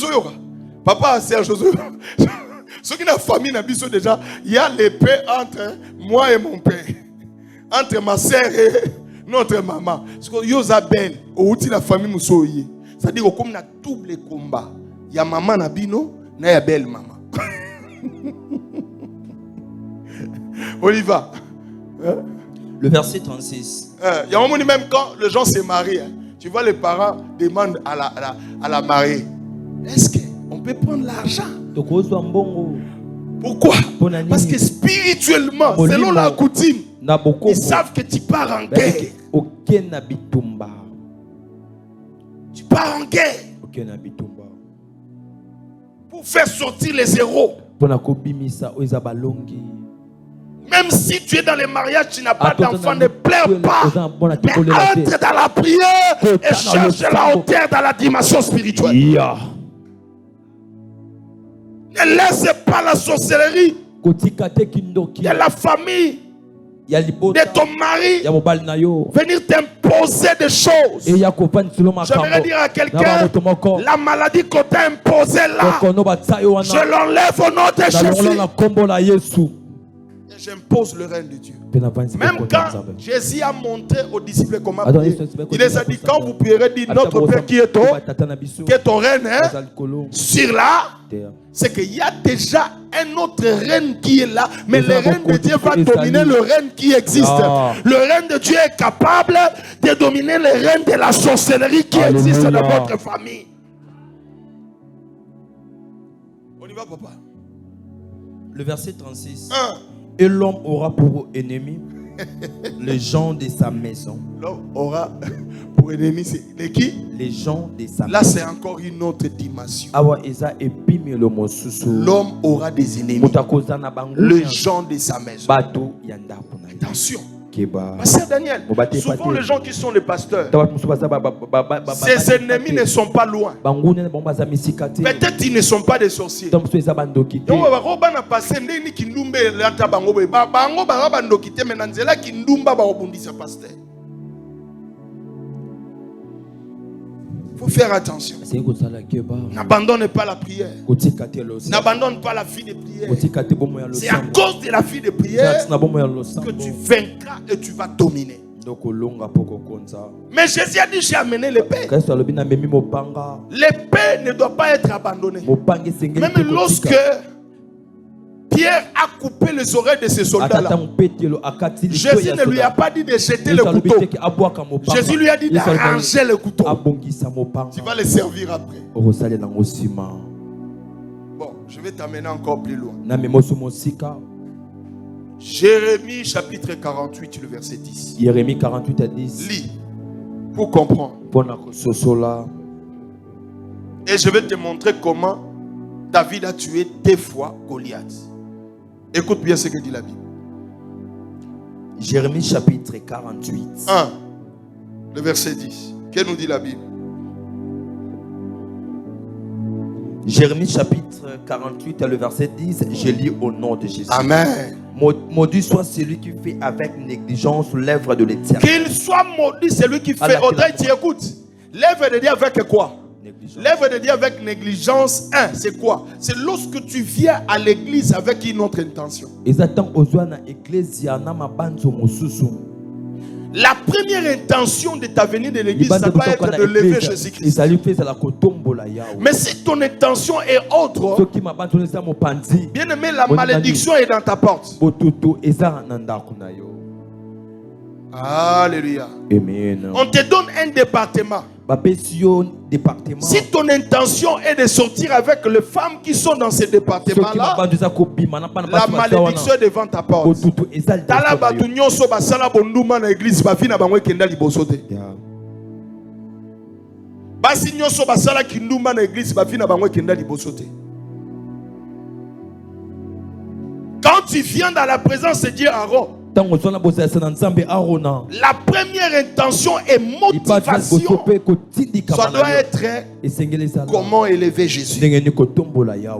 papa, Serge, ce qui est dans la famille, déjà, il y a l'épée entre moi et mon père. Entre ma sœur et notre maman. Parce que yoza ben, au outil la famille moussoye. C'est-à-dire comme na double combat. Il y a maman nabino, na ya belle maman. On y va. Le verset 36. Il y a un moment même quand les gens se marient, hein, tu vois les parents demandent à la mariée, est-ce qu'on peut prendre l'argent? Pourquoi? Parce que spirituellement, selon la coutume, ils savent que tu pars en guerre. Tu pars en guerre pour faire sortir les héros. Même si tu es dans les mariages, tu n'as pas d'enfant, ne pleure pas. Mais entre dans la prière et cherche la hauteur dans la dimension spirituelle. Ne laisse pas la sorcellerie de la famille, de ton mari, venir t'imposer des choses. J'aimerais dire à quelqu'un, la maladie qu'on t'a imposée là, je l'enlève au nom de Jésus. Et j'impose le règne de Dieu. Même quand Jésus a montré aux disciples comment prier, il les a dit, quand vous prierez, dites notre Père qui est au règne, hein, sur là, c'est qu'il y a déjà un autre règne qui est là, mais le règne de Dieu va dominer le règne qui existe. Le règne de Dieu est capable de dominer le règne de la sorcellerie qui existe dans votre famille. On y va, papa. Le verset 36. Et l'homme aura pour ennemi les gens de sa maison. L'homme aura pour ennemi, c'est qui? Les gens de sa maison. Là, c'est encore une autre dimension. L'homme aura des ennemis. Les gens de sa maison. Attention. Pasteur Daniel, souvent les gens qui sont les pasteurs, ces ennemis ne sont pas loin. Peut-être ils ne sont pas des sorciers. Donc, il faut faire attention. N'abandonne pas la prière. N'abandonne pas la vie de prière. C'est à cause de la vie de prière que tu vaincras et tu vas dominer. Mais Jésus a dit, j'ai amené l'épée. L'épée ne doit pas être abandonnée. Même lorsque Pierre a coupé les oreilles de ces soldats-là, Jésus ne lui a pas dit de jeter le couteau. Jésus lui a dit d'arranger le couteau. Tu vas les servir après. Bon, je vais t'amener encore plus loin. Jérémie chapitre 48, le verset 10. Jérémie 48 à 10. Lis pour comprendre. Et je vais te montrer comment David a tué 2 fois Goliath. Écoute bien ce que dit la Bible. Jérémie chapitre 48. 1. Le verset 10. Que nous dit la Bible? Jérémie chapitre 48, le verset 10. Je lis au nom de Jésus. Amen. Maudit soit celui qui fait avec négligence l'œuvre de l'Éternel. Qu'il soit maudit celui qui fait. Audrey, tu écoutes. L'œuvre de Dieu avec quoi? L'œuvre de Dieu avec négligence, c'est quoi? C'est lorsque tu viens à l'église avec une autre intention. La première intention de ta venue de l'église, ça va être de lever Jésus-Christ. Mais si ton intention est autre, bien aimé, la malédiction est dans ta porte. Alléluia. Amen. On te donne un département. Si ton intention est de sortir avec les femmes qui sont dans ce département-là, la malédiction est devant ta porte. Quand tu viens dans la présence de Dieu, Aaron, la première intention et motivation, ça doit être comment élever Jésus.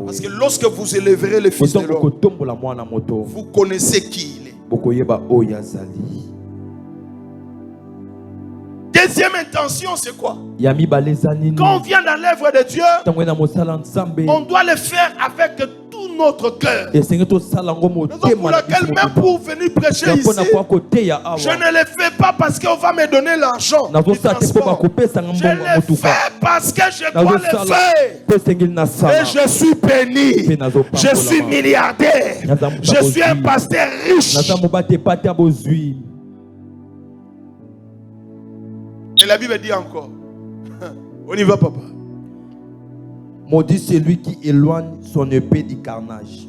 Parce que lorsque vous élèverez le Fils de l'homme, vous connaissez qui il est. deuxième intention, c'est quoi? Yami baleza nini. Quand on vient dans l'œuvre de Dieu, Tango na mosala nzambe. on doit le faire avec tout notre cœur. Esengi tosala ngo Raison pour motema. laquelle même pour venir prêcher ici, Yapona kwa koteya awa. je ne le fais pas parce qu'on va me donner l'argent. Na du tosala te po transport. bakopesa Je ngambongo le motuka. fais parce que je dois le Nazosala faire. po esengeli nasala. Et je suis béni. Je suis milliardaire. Je suis un pasteur riche. Naza mobate pata bozui. Et la Bible dit encore. On y va, papa. Maudit celui qui éloigne son épée du carnage.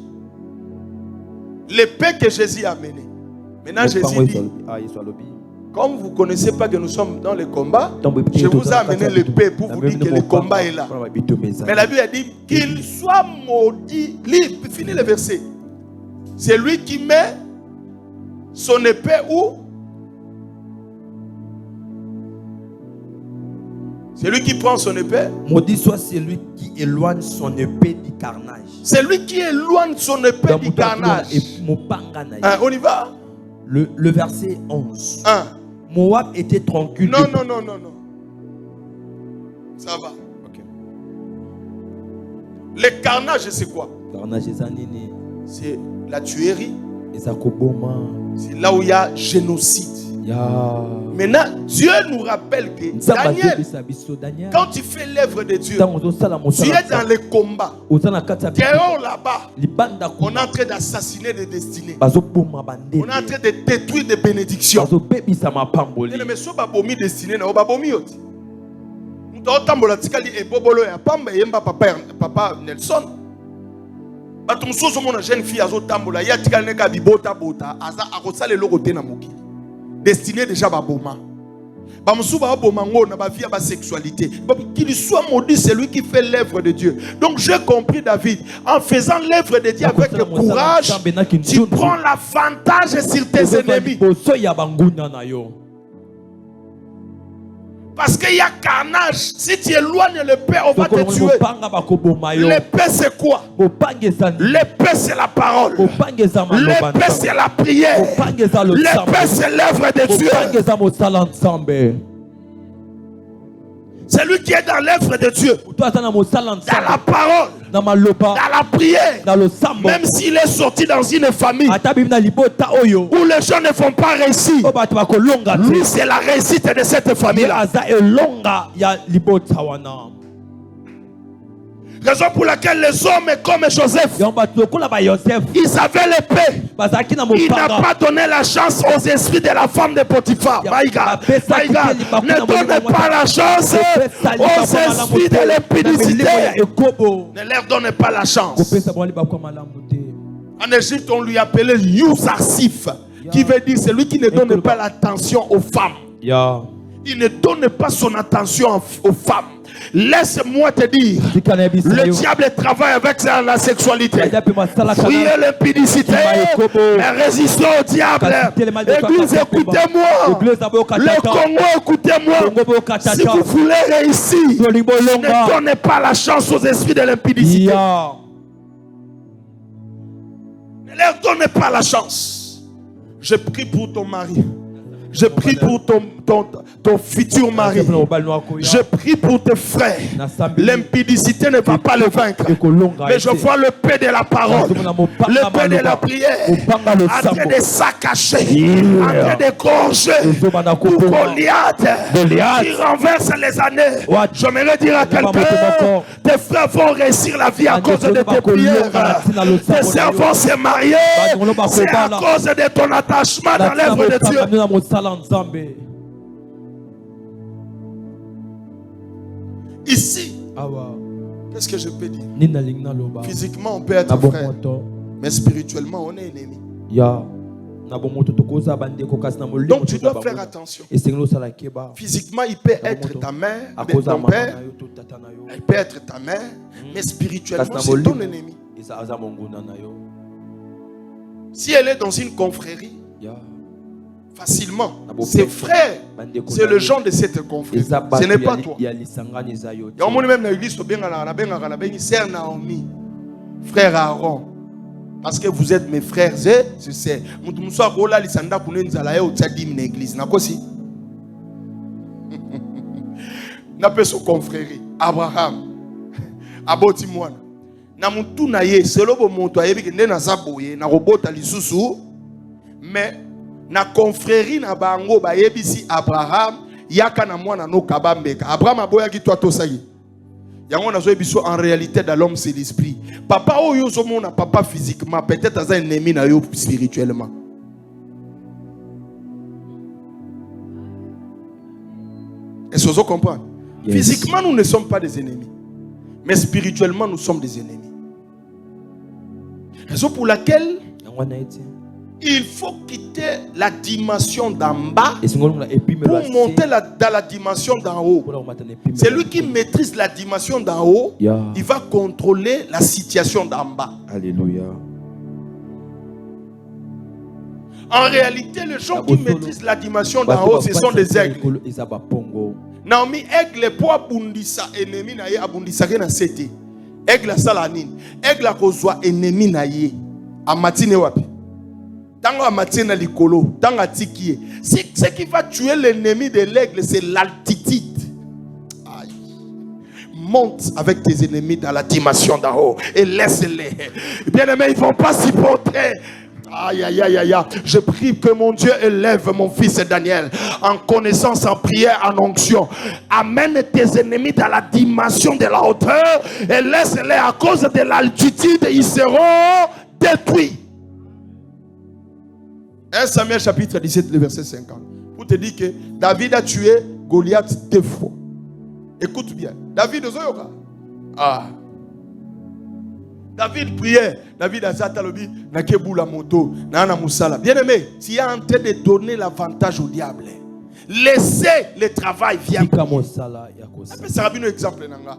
L'épée que Jésus a menée. Maintenant, Jésus dit, comme vous ne connaissez pas que nous sommes dans le combat, je vous ai amené l'épée pour vous dire que le combat est là. Mais la Bible dit qu'il soit maudit. Finis le verset. C'est lui qui met son épée où? C'est lui qui prend son épée. Maudit soit celui qui éloigne son épée du carnage. C'est lui qui éloigne son épée du carnage. On y va? Le verset 11. Moab était tranquille. Non. Ça va. Okay. Le carnage, c'est quoi? Carnage, c'est la tuerie. C'est là où il y a génocide. Maintenant, Dieu nous rappelle que Daniel, quand tu fais l'œuvre de Dieu, tu es dans le combat. Dehors là-bas, on est en train d'assassiner des destinées. On est en train de détruire des bénédictions. Mais si on a destiné, on a papa Nelson. Jeune fille destiné déjà à Boma. Sexualité. Qu'il soit maudit celui qui fait l'œuvre de Dieu. Donc j'ai compris David, en faisant l'œuvre de Dieu avec le courage, tu prends l'avantage sur tes ennemis. Parce qu'il y a carnage. Si tu éloignes l'épée, on va te tuer. L'épée c'est quoi? L'épée c'est la parole. L'épée c'est la prière. L'épée c'est l'œuvre de Dieu. Celui qui est dans l'œuvre de Dieu, dans la parole, dans la prière, même s'il est sorti dans une famille où les gens ne font pas réussir, lui c'est la réussite de cette famille-là. Raison pour laquelle les hommes comme Joseph, ils avaient l'épée. Il n'a pas donné la chance aux esprits de la femme de Potiphar. Ne donnez pas la chance aux esprits de l'impudicité. Ne leur donnez pas la chance. En Égypte, on lui appelait Yousarsif, qui veut dire celui qui ne donne pas l'attention aux femmes. Il ne donne pas son attention aux femmes. Laisse-moi te dire, le diable travaille avec la sexualité. Fuyez l'impudicité, mais résistons au diable. Église, écoutez-moi. Le Congo, écoutez-moi. Si vous voulez réussir, ne donnez pas la chance aux esprits de l'impudicité. Ne leur donnez pas la chance. Je prie pour ton mari. Je prie pour ton futur mari. Je prie pour tes frères. L'impudicité ne va pas le vaincre. Mais je vois le paix de la parole, le paix de la prière, en train de s'accacher, en train de gorger pour Goliath qui renverse les années. J'aimerais dire à quelqu'un, tes frères vont réussir la vie à cause de tes prières. Tes sœurs vont se marier. C'est à cause de ton attachement dans l'œuvre de Dieu. Ici, qu'est-ce que je peux dire? Physiquement, on peut être frère, mais spirituellement, on est ennemi. Donc, tu dois faire attention. Physiquement, il peut être ta mère, ton père, il peut être ta mère, mais spirituellement, c'est ton ennemi. Si elle est dans une confrérie, facilement, ses frères, c'est le genre de cette confrérie. Ce n'est pas toi. Il y a même dans l'église, sœur Naomi, frère Aaron, parce que vous êtes mes frères et sœurs. n'a pas son confrérie. Abraham. Aboti mwana. Na mutu na ye, selo bo monto ayebi ke na zaboye, na robota lisusu. Mais na confrérie na bango ba yebi si Abraham yaka na mwana no kabambeka. Abraham aboya ki toi to sayi. Yango na zo biso en réalité dans l'homme c'est l'esprit. Papa oyo zo mona papa physiquement, peut-être as un ennemi na yo spirituellement. Est-ce que vous comprenez? Yes. Physiquement, nous ne sommes pas des ennemis. Mais spirituellement, nous sommes des ennemis. Raison pour laquelle il faut quitter la dimension d'en bas pour monter dans la dimension d'en haut. C'est lui qui maîtrise la dimension d'en haut. Il va contrôler la situation d'en bas. Alléluia. En réalité, les gens qui maîtrisent la dimension d'en haut, ce sont des aigles. Naomi, aigle pour abundisa ennemi na ye abundisa ke na sete. Aigle sala nini? Aigle akozwa ennemi na ye. Amatine wapi? Tango amatine na likolo, tango atikie. Ce qui va tuer l'ennemi de l'aigle, c'est l'altitude. Aïe. Monte avec tes ennemis dans la dimension d'en haut et laisse-les. Bien aimés, ils ne vont pas s'y porter. Aïe, aïe, aïe, aïe, aïe. Je prie que mon Dieu élève mon fils Daniel en connaissance, en prière, en onction. Amène tes ennemis dans la dimension de la hauteur et laisse-les à cause de l'altitude, ils seront détruits. 1 Samuel chapitre 17, le verset 50. Pour te dire que David a tué Goliath 2 fois. Écoute bien. David Ozoyoka. David priait. David a dit na kebula moto, na musala. Bien aimé, tu es en train de donner l'avantage au diable. Laissez le travail vient. Ça va bien un exemple nanga.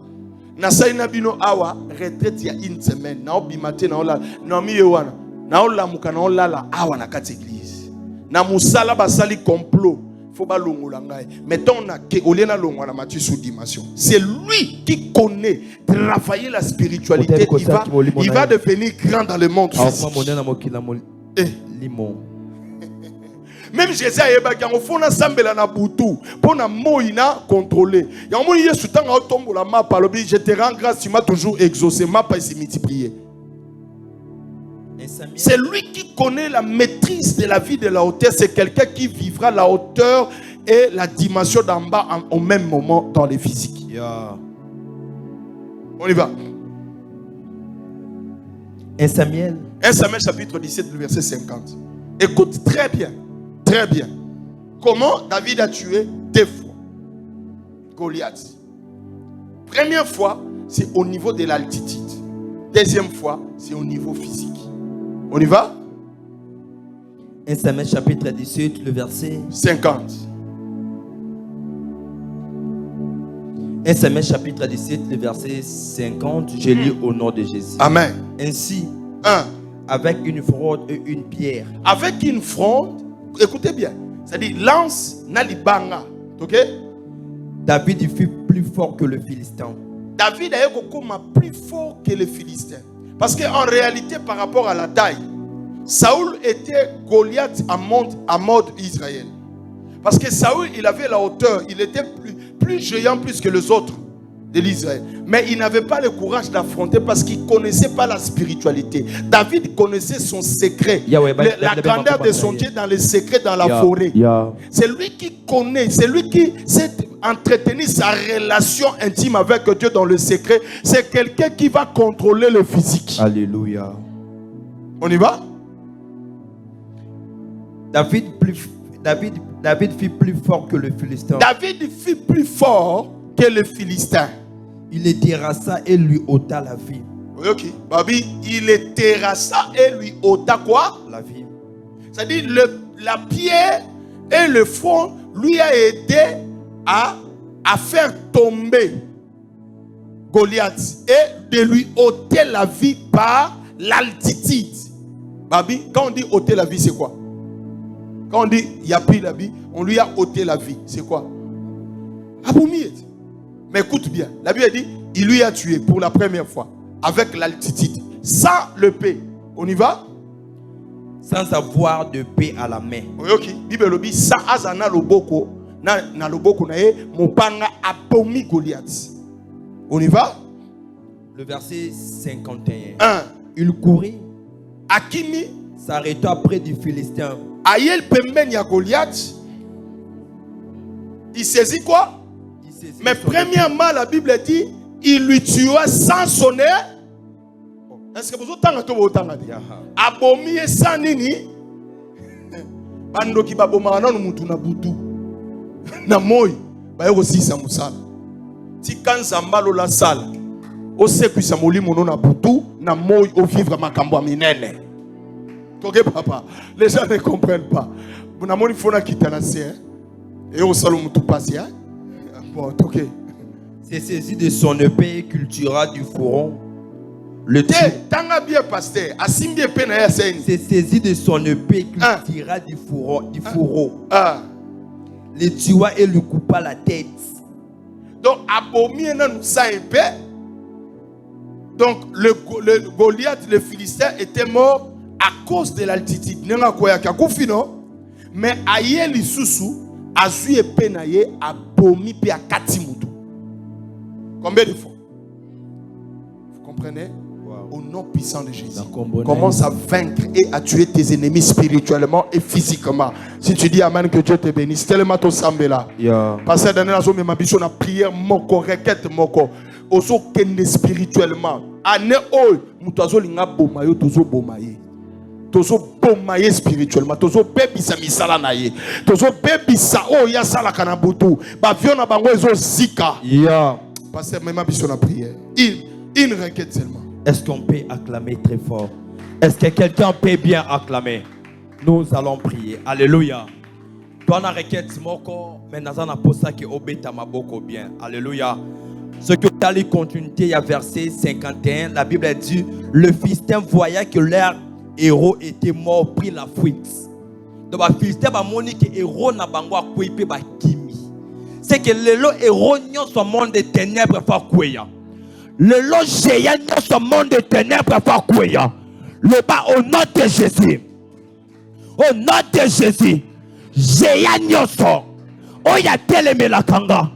Na saina bino awa retraite ya une semaine. Na obimate na ola na miyewana. Na ola muka na ola la awa na kati église. Na musala basali complot. Faut pas l'ongolanga. Mettons na ke oliena longo na Matthieu sous dimension. C'est lui qui connaît travailler la spiritualité. Il va devenir grand dans le monde physique. Même Jésus a dit qu'il faut s'embêler na butu pour na moïna contrôler. Il y a un moment Yesu tanga tombo la map palobi je te rends grâce tu m'as toujours exaucé m'a pas s'y multiplier. C'est lui qui connaît la maîtrise de la vie de la hauteur. C'est quelqu'un qui vivra la hauteur et la dimension d'en bas au même moment dans les physiques. Yeah. On y va. 1 Samuel chapitre 17, le verset 50. Écoute très bien. Très bien. Comment David a tué 2 fois Goliath. Première fois, c'est au niveau de l'altitude. Deuxième fois, c'est au niveau physique. On y va? 1 Samuel chapitre 17, le verset 50. 1 Samuel chapitre 17, le verset 50. Je lis au nom de Jésus. Amen. Ainsi, avec une fronde et une pierre. Avec une fronde, écoutez bien, c'est-à-dire lance nalibanga. Ok? David fut plus fort que le Philistin. David a été plus fort que le Philistin. Parce qu'en réalité, par rapport à la taille, Saoul était Goliath à mode Israël. Parce que Saoul, il avait la hauteur, il était plus géant plus que les autres de l'Israël. Mais il n'avait pas le courage d'affronter parce qu'il ne connaissait pas la spiritualité. David connaissait son secret. La grandeur de son Dieu dans les secrets dans la forêt. C'est lui qui connaît, c'est lui qui sait entretenir sa relation intime avec Dieu dans le secret. C'est quelqu'un qui va contrôler le physique. Alléluia. On y va? David fut plus fort que le Philistin. David fut plus fort que le Philistin. Il le terrassa et lui ôta la vie. Ok. Babi, il le terrassa et lui ôta quoi? La vie. C'est-à-dire la pierre et le front lui a aidé à faire tomber Goliath et de lui ôter la vie par l'altitude. Babi, quand on dit ôter la vie, c'est quoi? Quand on dit il n'y a plus la vie, on lui a ôté la vie. C'est quoi? Aboumiet. Mais écoute bien, la Bible dit, il lui a tué pour la première fois, avec l'altitude, sans le paix. On y va? Sans avoir de paix à la main. Ok, Bible dit, sans azana loboko, na loboko na ye, mopanga abomi Goliath. On y va? Le verset 51. 1. Il courit, Akimi, s'arrêta près du Philistin. Ayel pemben ya Goliath. Il saisit quoi? Mais premièrement, la Bible dit, il lui tua sans sonner. Est-ce que vous avez entendu? Abomi et sans nini. Bando ki baboma na mutu na butu. Na moi, ba yo aussi sa musala. Ti kanza mbalo la sala. O se kuisa molimo na butu, na moi au vivre makambo minene. Toke papa, les gens ne comprennent pas. Buna moni fona kitana se. Et au salon mutu passé. Bon, ok. C'est saisi de son épée, cultura du fourron. Le tanga bien pasteur, asimbi épée na ya sen. C'est saisi de son épée, cultura du fourreau. Le tua et lui coupa la tête. Donc abomi na nous sa épée. Donc le Goliath, le Philistin, était mort à cause de l'altitude. Nenga koya kakufino, mais aye lisusu azu épée na ye abomi pe akati mutu. Combien de fois? Vous comprenez? Au nom puissant de Jésus. Commence à vaincre et à tuer tes ennemis spirituellement et physiquement. Si tu dis Amen, que Dieu te bénisse. Tellement ton sambe là. Parce que dans la zone, ma mission, la prière, moko, requête, moko. Oso kende spirituellement. Ane oi, mutazo linga bomayo, tozo bomaye. Tozo bomaye spirituellement. Tozo bebisa misala na ye. Tozo bebisa oh ya sala kanabutu. Ba viona bango ezo zika. Parce que même ma mission, la prière. Une requête seulement. Est-ce qu'on peut acclamer très fort? Est-ce que quelqu'un peut bien acclamer? Nous allons prier. Alléluia. Toi, na requête moko, mais nazana posa ki obeta maboko bien. Alléluia. Ce que tu as lu continuité, il y a verset 51. La Bible dit, le Philistin voyait que leur héros était mort, pris la fuite. Donc, le Philistin va moni que héros na bango a kouipe ba kimi. C'est que le héros nyon son monde des ténèbres fa kouya. Le lot géant dans ce monde de ténèbres va courir. Le bas au nom de Jésus. Au nom de Jésus. Géant nyoso. Oh ya teleme la kanga.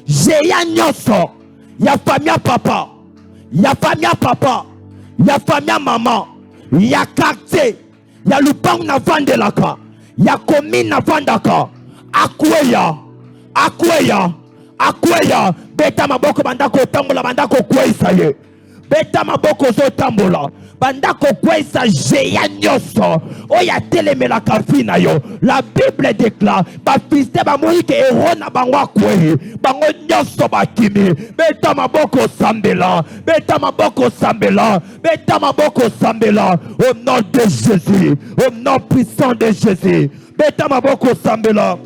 Géant nyoso. Ya famille papa. Ya famille papa. Ya famille maman. Ya quartier. Ya lupang na vande la ka. Ya commune na vandaka. Akweya. Akweya. Akweya. Beta maboko bandako tambola bandako kwesa ye. Beta maboko zo tambola bandako kwesa jeya nyoso. Oya telemela kafina yo. La Bible déclare ba fiste ba moyi ke héros na bango kweye. Bango nyoso ba kimi. Beta maboko sambela. Beta maboko sambela. Beta maboko sambela. Au nom de Jésus. Au nom puissant de Jésus. Beta maboko sambela.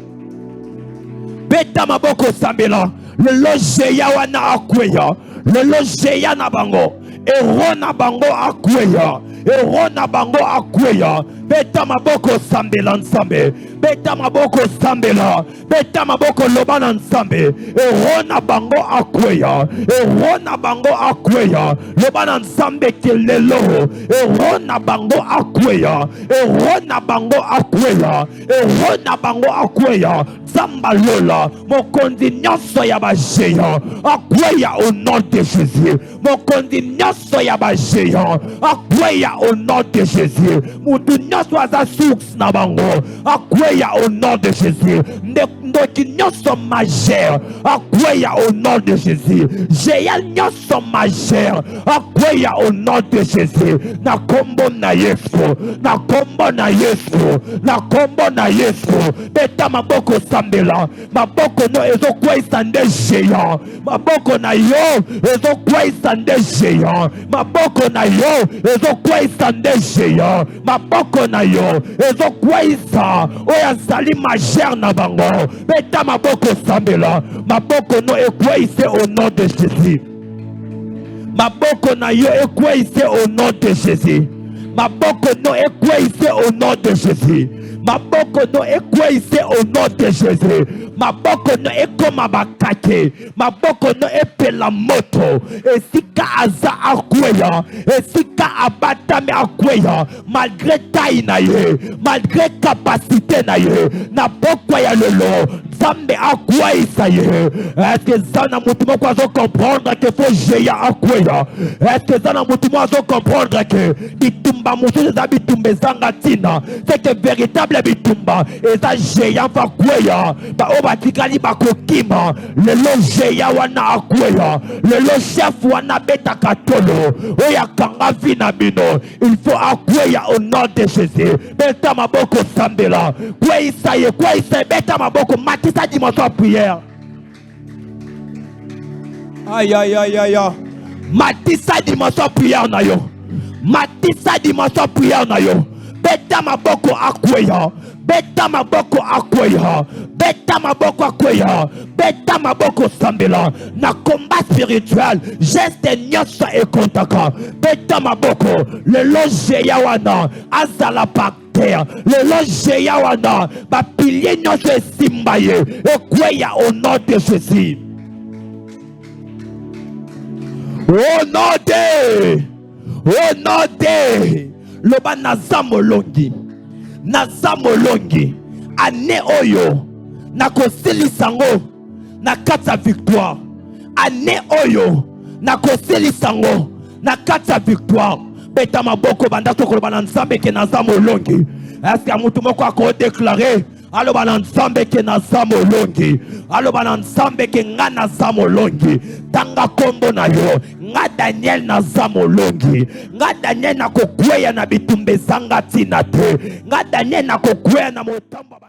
Beta maboko sambela. Le logeya wana akweya. Le logeya na bango. Ero na bango akweya. Ero na bango akweya. Beta maboko sambela nsambe. Beta maboko sambela. Beta maboko lobana nsambe. Ero na bango akweya. Ero na bango akweya. Lobana nsambe kelelo. Ero na bango akweya. Ero na bango akweya. Ero na bango akweya. Zamba lola. Mokondi nyoso ya bajeya. Akweya au nom de Jésus. Mokondi nyoso ya bajeya. Akweya au nom de Jésus. Mutu nyoso aza source na bango. Akweya au nom de Jésus. Ndoki nyoso majeur. Akweya au nom de Jésus. Jeya nyoso majeur. Akweya au nom de Jésus. Na kombo na Yesu. Na kombo na Yesu. Na kombo na Yesu. Beta maboko sambela. Maboko no ezo kwesa nde jeya. Maboko na yo ezo kwesa nde jeya. Maboko na yo ezo kwesa nde jeya. Maboko na yo ezo kwesa. Oya zali majeur na bango. Beta maboko sambela. Maboko no ekwese au nom de Jésus. Maboko na yo ekwese au nom de Jésus. Maboko no ekwese au nom de Jésus. Maboko no ekwese au nom de Jésus. Maboko no ekoma bakake. Maboko no epela moto. Esika aza akweya. Esika abatame akweya. Malgré taille na ye. Malgré capacité na ye. Na boko ya lelo. Zambe akwisa ye. Est-ce que zana mutumo kwa zo comprendre que faut géant akwya? Est-ce que zana mutumo zo comprendre que bitumba musu za bitumbe zanga tina? C'est que véritable bitumba et ça géant va kwya. Ba oba tikali ba kokima. Le lo géant wana akwya. Le lo chef wana beta katolo. Oya kanga vina bino. Il faut akwya au nom de Jésus. Beta maboko sambela. Kwa isaye beta maboko matisa dimanche prière. Aïe aïe aïe aïe. Matisa dimanche prière na yo. Matisa dimanche prière na yo. Beta maboko akwya. Beta maboko akwya. Beta maboko akwya. Beta maboko sambela. Na combat spirituel, geste nyosa e kontaka. Beta maboko. Le loge yawana. Azala pak. Le loge yawana. Ba pilier nyoso e simbaye. E kweya au nom de Jésus. Au nom de. Au nom de. Loba nazamolongi. Nazamolongi. Ane oyo. Na koseli sango. Na kata victoire. Ane oyo. Na koseli sango. Na kata victoire. Beta maboko banda tokoloba na nzambe ke nazamolongi. Est-ce que mutu moko ako déclarer? Aloba na nzambe ke nazamolongi. Aloba na nzambe ke nga nazamolongi. Tanga kombo na yo. Nga Daniel nazamolongi. Nga Daniel na kokweya na bitumbe zanga tina te. Nga Daniel na kokweya na motamba.